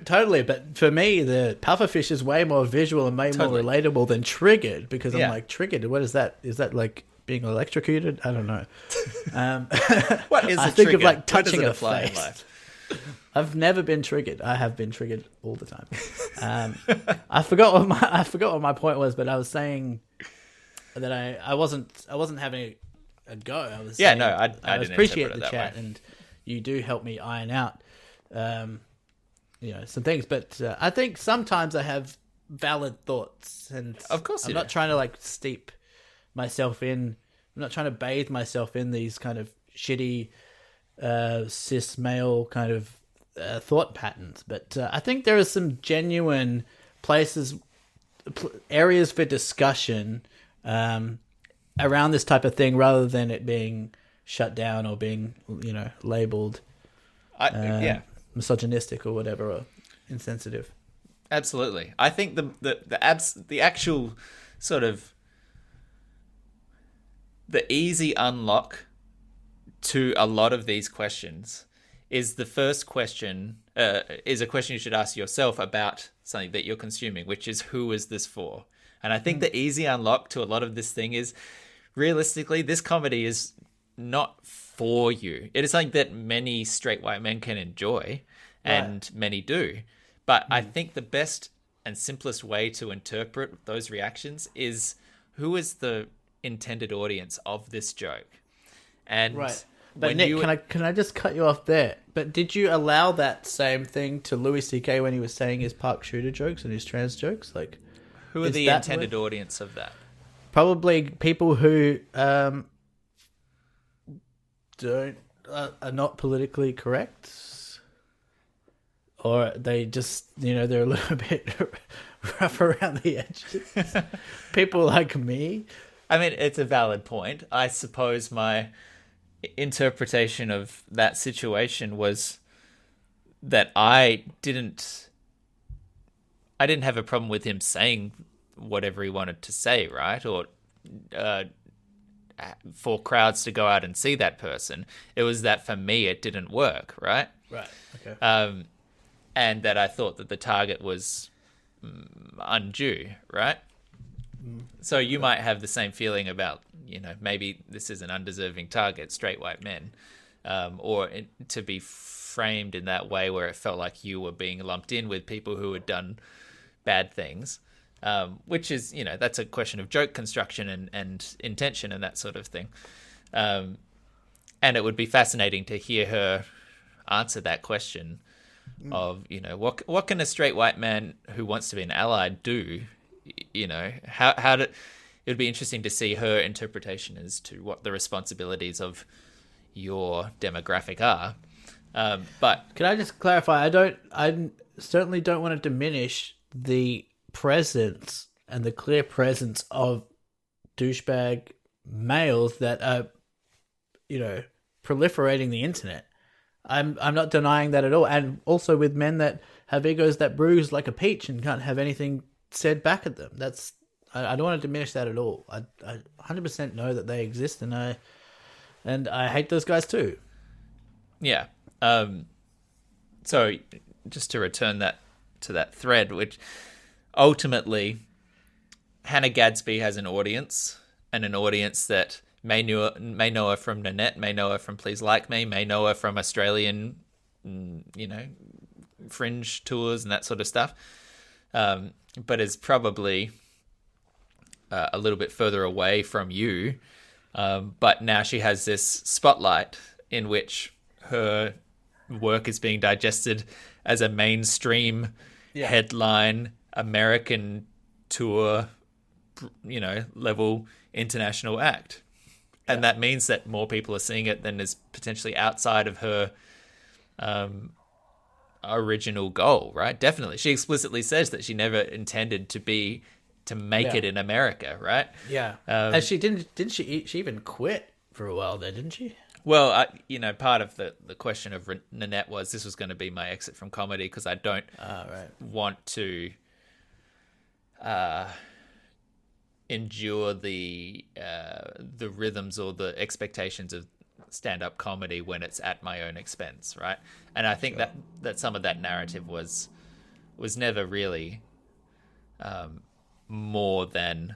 Speaker 2: Totally, but for me, the pufferfish is way more visual and way more relatable than triggered, because I'm like, triggered, what is that? Is that like being electrocuted? I don't know.
Speaker 1: What is
Speaker 2: I
Speaker 1: a
Speaker 2: think
Speaker 1: trigger?
Speaker 2: of like touching
Speaker 1: Where
Speaker 2: a
Speaker 1: does it apply in
Speaker 2: face.
Speaker 1: life?
Speaker 2: I've never been triggered. I have been triggered all the time. I forgot what my point was, but I was saying that I wasn't having a go. I was saying,
Speaker 1: I didn't
Speaker 2: appreciate
Speaker 1: interpret it
Speaker 2: the
Speaker 1: that
Speaker 2: chat,
Speaker 1: way.
Speaker 2: and you do help me iron out some things. But I think sometimes I have valid thoughts, and
Speaker 1: Of course
Speaker 2: I'm
Speaker 1: you
Speaker 2: not
Speaker 1: do.
Speaker 2: trying to like steep myself in. I'm not trying to bathe myself in these kind of shitty cis male kind of thought patterns, but I think there are some genuine areas for discussion around this type of thing, rather than it being shut down or being labeled misogynistic or whatever, or insensitive.
Speaker 1: Absolutely. I think the actual sort of the easy unlock to a lot of these questions is the first question is a question you should ask yourself about something that you're consuming, which is, who is this for? And I think the easy unlock to a lot of this thing is, realistically, this comedy is not for you. It is something that many straight white men can enjoy, and many do. But I think the best and simplest way to interpret those reactions is, who is the intended audience of this joke? And
Speaker 2: But Nick, can I just cut you off there? But did you allow that same thing to Louis C.K. when he was saying his Park Shooter jokes and his trans jokes? Like,
Speaker 1: who are the intended audience of that?
Speaker 2: Probably people who are not politically correct, or they just they're a little bit rough around the edges. People like me.
Speaker 1: I mean, it's a valid point. I suppose my interpretation of that situation was that I didn't have a problem with him saying whatever he wanted to say, right? Or for crowds to go out and see that person. It was that for me it didn't work, right?
Speaker 2: Right. Okay.
Speaker 1: And that I thought that the target was undue, right? So you might have the same feeling about, maybe this is an undeserving target, straight white men, to be framed in that way where it felt like you were being lumped in with people who had done bad things, which is, that's a question of joke construction and intention and that sort of thing. And it would be fascinating to hear her answer that question of, what can a straight white man who wants to be an ally do? It would be interesting to see her interpretation as to what the responsibilities of your demographic are. But
Speaker 2: can I just clarify? I certainly don't want to diminish the presence and the clear presence of douchebag males that are, proliferating the internet. I'm not denying that at all. And also with men that have egos that bruise like a peach and can't have anything said back at them. I don't want to diminish that at all. I 100% know that they exist, and I hate those guys too.
Speaker 1: Yeah. So just to return to that thread, which ultimately Hannah Gadsby has an audience, and an audience that may know her from Nanette, may know her from Please Like Me, may know her from Australian, fringe tours and that sort of stuff, but is probably a little bit further away from you. But now she has this spotlight in which her work is being digested as a mainstream headline American tour, level international act. And that means that more people are seeing it than is potentially outside of her original goal, right? Definitely. She explicitly says that she never intended to make it in America, right?
Speaker 2: Yeah. And she didn't she even quit for a while there, didn't she?
Speaker 1: Well, part of the question of Nanette was this was going to be my exit from comedy because I don't want to endure the rhythms or the expectations of stand-up comedy when it's at my own expense, right? And I think that some of that narrative was never really more than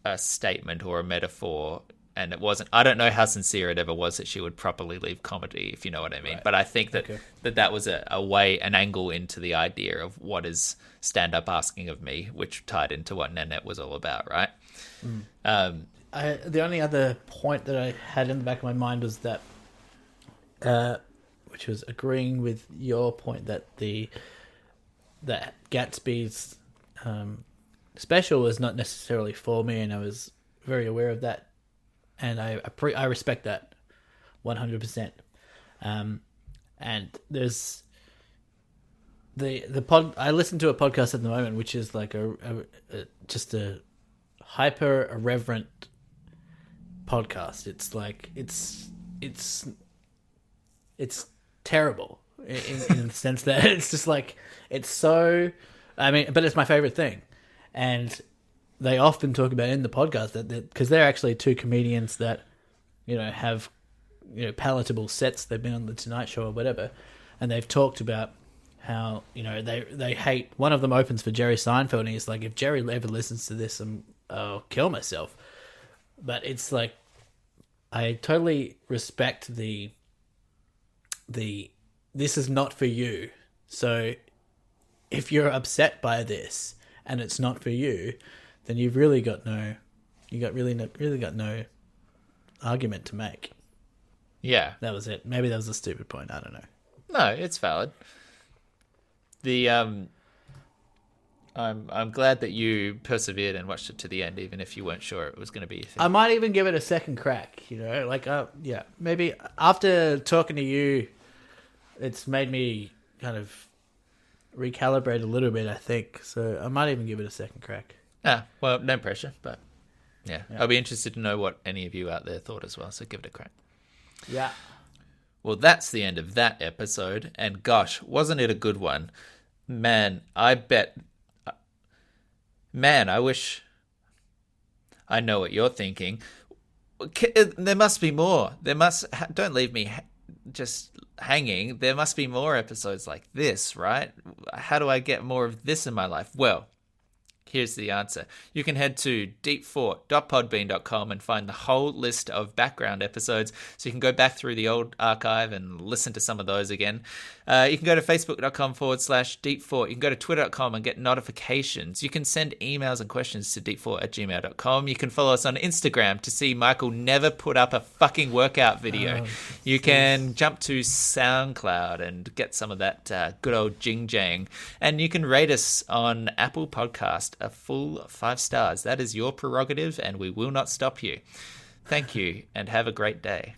Speaker 1: a statement or a metaphor. And it wasn't, I don't know how sincere it ever was that she would properly leave comedy, if you know what I mean. Right. But I think that was an angle into the idea of what is stand-up asking of me, which tied into what Nanette was all about, right?
Speaker 2: The only other point that I had in the back of my mind was that, which was agreeing with your point that that Gatsby's special was not necessarily for me, and I was very aware of that. And I respect that 100%. And there's the pod. I listen to a podcast at the moment, which is like just a hyper irreverent podcast. It's like it's terrible in the sense that it's just like it's so. I mean, but it's my favorite thing, and they often talk about in the podcast that because they're actually two comedians that, have, palatable sets. They've been on the Tonight Show or whatever, and they've talked about how, they hate. One of them opens for Jerry Seinfeld, and he's like, if Jerry ever listens to this, I'll kill myself. But it's like, I totally respect the this is not for you. So if you're upset by this and it's not for you, then you've really got no argument to make.
Speaker 1: Yeah.
Speaker 2: That was it. Maybe that was a stupid point. I don't know.
Speaker 1: No, it's valid. I'm glad that you persevered and watched it to the end, even if you weren't sure it was going to be a thing.
Speaker 2: I might even give it a second crack, maybe after talking to you, it's made me kind of recalibrate a little bit, I think. So I might even give it a second crack.
Speaker 1: Well, no pressure, but yeah. I'll be interested to know what any of you out there thought as well, so give it a crack.
Speaker 2: Yeah.
Speaker 1: Well, that's the end of that episode, and gosh, wasn't it a good one? Man, I wish I know what you're thinking. There must be more. Don't leave me just hanging. There must be more episodes like this, right? How do I get more of this in my life? Well, Here's the answer. You can head to deepfort.podbean.com and find the whole list of background episodes, so you can go back through the old archive and listen to some of those again. You can go to facebook.com/deepfort. You can go to twitter.com and get notifications. You can send emails and questions to deepfort@gmail.com. You can follow us on Instagram to see Michael never put up a fucking workout video. You can jump to SoundCloud and get some of that good old jing-jang. And you can rate us on Apple Podcast a full 5 stars. That is your prerogative, and we will not stop you. Thank you, and have a great day.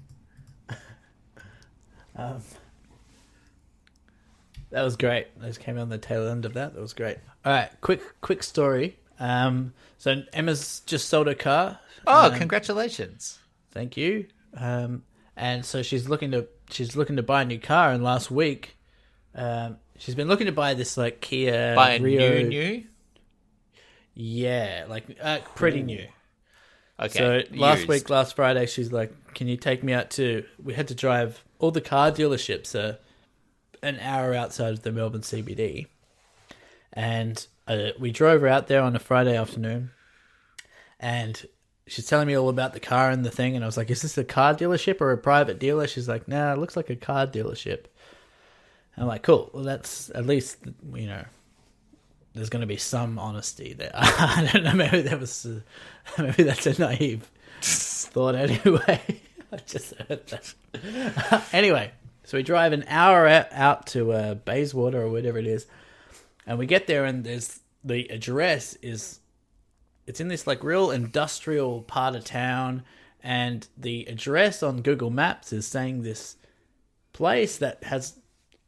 Speaker 2: That was great. I just came on the tail end of that. That was great. All right, quick story. So Emma's just sold her car.
Speaker 1: Oh, congratulations!
Speaker 2: Thank you. And so she's looking to buy a new car. And last week, she's been looking to buy this like Kia Rio.
Speaker 1: New.
Speaker 2: Yeah, like pretty new.
Speaker 1: Okay.
Speaker 2: So last Friday, she's like, "Can you take me out to?" We had to drive all the car dealerships an hour outside of the Melbourne CBD, and we drove her out there on a Friday afternoon, and she's telling me all about the car and the thing, and I was like, "Is this a car dealership or a private dealer?" She's like, "Nah, it looks like a car dealership." I'm like, "Cool. Well, that's at least there's going to be some honesty there." I don't know. Maybe that's a naive thought. Anyway, I just heard that. Anyway, so we drive an hour out to Bayswater or whatever it is, and we get there, and there's the address is. It's in this like real industrial part of town, and the address on Google Maps is saying this place that has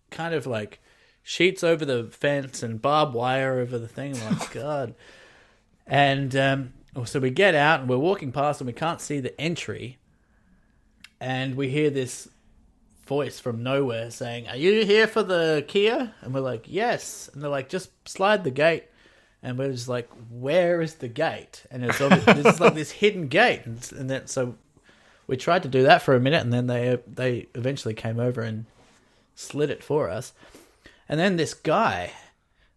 Speaker 2: kind of like sheets over the fence and barbed wire over the thing. I'm like, God. And so we get out and we're walking past and we can't see the entry, and we hear this voice from nowhere saying, "Are you here for the Kia?" And we're like, "Yes." And they're like, "Just slide the gate." And we're just like, "Where is the gate?" And it's like this hidden gate. And then so we tried to do that for a minute, and then they eventually came over and slid it for us. And then this guy,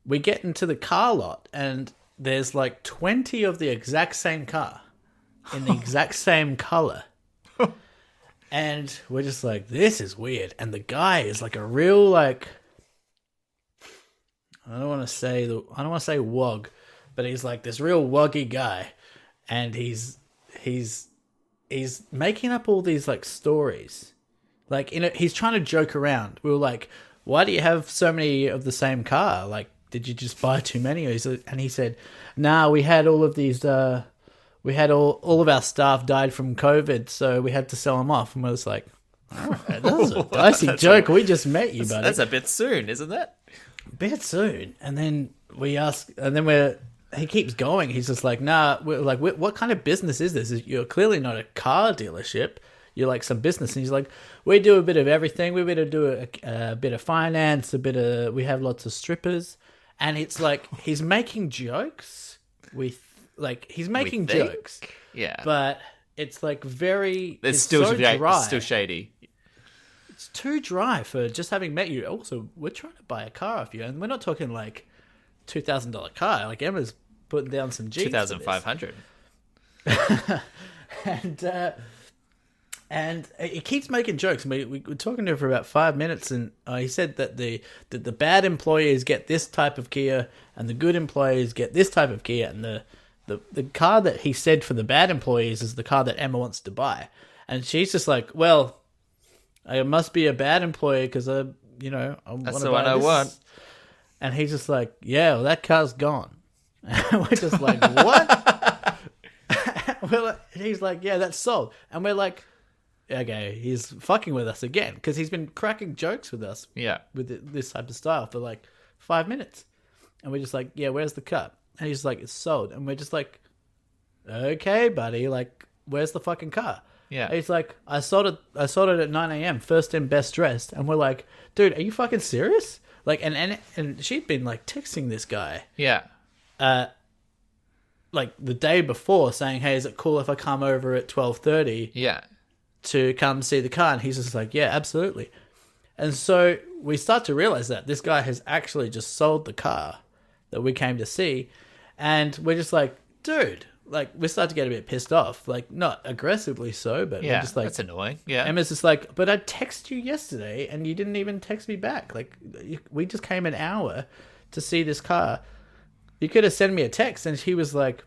Speaker 2: we get into the car lot, and there's like 20 of the exact same car in the exact same color. And we're just like, this is weird. And the guy is like a real like, I don't want to say wog, but he's like this real woggy guy, and he's making up all these like stories, like he's trying to joke around. We were like, "Why do you have so many of the same car? Like, did you just buy too many?" And he said, "Nah, we had all of these. We had all of our staff died from COVID, so we had to sell them off." And we was like, "All right, that's a dicey joke. We just met you, buddy.
Speaker 1: That's a bit soon, isn't it?"
Speaker 2: Bit soon. And then we ask, and then he keeps going. He's just like, "Nah, we're like, what kind of business is this? You're clearly not a car dealership. You're like some business." And he's like, "We do a bit of everything. We do a bit of finance, we have lots of strippers." And it's like, he's making jokes jokes.
Speaker 1: Yeah.
Speaker 2: But it's like it's
Speaker 1: still
Speaker 2: so dry.
Speaker 1: It's still shady.
Speaker 2: It's too dry for just having met you. Also, we're trying to buy a car off you, and we're not talking like $2,000 car. Like, Emma's putting down some G's.
Speaker 1: 2,500.
Speaker 2: And he keeps making jokes. We were talking to him for about 5 minutes, and he said that the bad employees get this type of Kia, and the good employees get this type of Kia, and the car that he said for the bad employees is the car that Emma wants to buy. And she's just like, "Well, I must be a bad employee because I want to buy this."
Speaker 1: That's the one I want.
Speaker 2: And he's just like, "Yeah, well, that car's gone." And we're just like, "What?" He's like, "Yeah, that's sold." And we're like, okay, he's fucking with us again, because he's been cracking jokes with us.
Speaker 1: Yeah.
Speaker 2: With this type of style for like 5 minutes. And we're just like, "Yeah, where's the car?" And he's like, "It's sold." And we're just like, "Okay, buddy, like, where's the fucking car?"
Speaker 1: Yeah.
Speaker 2: And he's like, I sold it at 9 a.m, first in, best dressed." And we're like, "Dude, are you fucking serious?" Like, and she'd been like texting this guy.
Speaker 1: Yeah.
Speaker 2: Like the day before, saying, "Hey, is it cool if I come over at 12:30?
Speaker 1: Yeah.
Speaker 2: To come see the car?" And he's just like, "Yeah, absolutely." And so we start to realize that this guy has actually just sold the car that we came to see, And we're just like, dude, like, we start to get a bit pissed off. Like, not aggressively so, but we're just like...
Speaker 1: that's annoying. Yeah.
Speaker 2: Emma's just like, but I texted you yesterday and you didn't even text me back. Like, we just came an hour to see this car. You could have sent me a text. And he was like,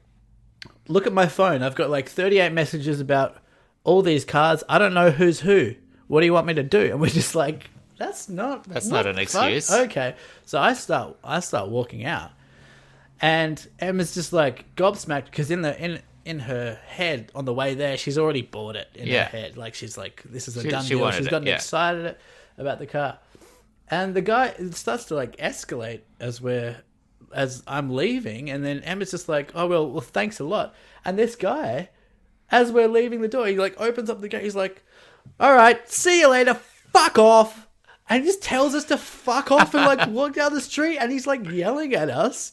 Speaker 2: look at my phone. I've got like 38 messages about all these cars. I don't know who's who. What do you want me to do? And we're just like, that's not
Speaker 1: an excuse.
Speaker 2: Okay. So I start walking out. And Emma's just like gobsmacked because in her head on the way there, she's already bought it in her head. Like, she's like, this is a done deal. She's gotten excited about the car. And the guy, it starts to like escalate as I'm leaving. And then Emma's just like, oh, well, thanks a lot. And this guy, as we're leaving the door, he like opens up the gate. He's like, all right, see you later. Fuck off. And he just tells us to fuck off and like walk down the street. And he's like yelling at us.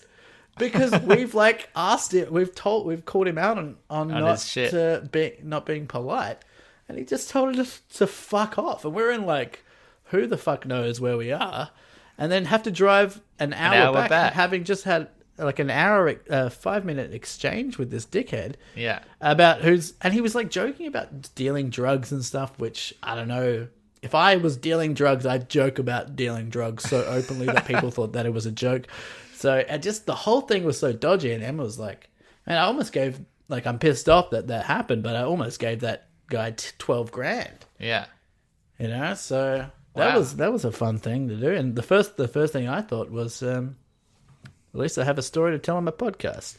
Speaker 2: Because we've like asked it, we've called him out on not being polite, and he just told us to fuck off, and we're in like, who the fuck knows where we are, and then have to drive an hour back, having just had like an hour, 5-minute exchange with this dickhead, about and he was like joking about dealing drugs and stuff, which I don't know. If I was dealing drugs, I'd joke about dealing drugs so openly that people thought that it was a joke. So just the whole thing was so dodgy, and Emma was like, man, I almost gave, like, I'm pissed off that happened, but I almost gave that guy 12 grand.
Speaker 1: Yeah.
Speaker 2: You know, so that was a fun thing to do. And the first thing I thought was, at least I have a story to tell on my podcast.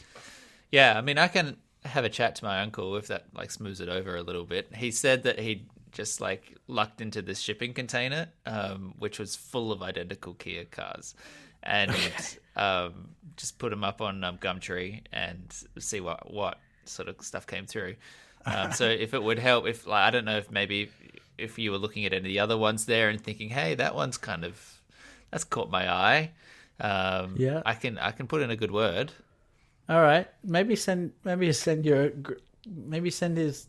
Speaker 1: Yeah, I mean, I can have a chat to my uncle if that like smooths it over a little bit. He said that he just like lucked into this shipping container, which was full of identical Kia cars. And just put them up on Gumtree and see what sort of stuff came through. So if it would help, if like, I don't know if maybe if you were looking at any of the other ones there and thinking, hey, that one's that's caught my eye. I can put in a good word.
Speaker 2: All right, maybe send his,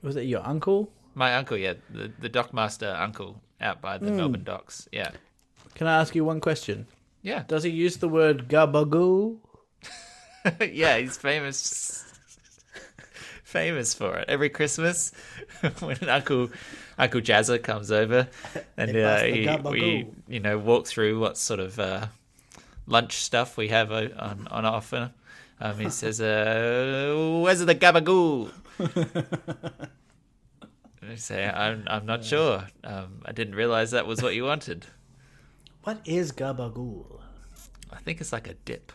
Speaker 2: was it your uncle?
Speaker 1: My uncle, yeah, the dockmaster uncle out by the Melbourne docks. Yeah.
Speaker 2: Can I ask you one question?
Speaker 1: Yeah.
Speaker 2: Does he use the word gabagoo?
Speaker 1: Yeah, he's famous for it. Every Christmas, when Uncle Jazza comes over, and we walk through what sort of lunch stuff we have on offer. He says, "Where's the gabagoo?" I say, "I'm not sure. I didn't realize that was what you wanted."
Speaker 2: What is gabagool?
Speaker 1: I think it's like a dip.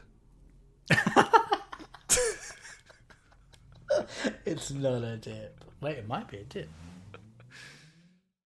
Speaker 2: It's not a dip. Wait, it might be a dip.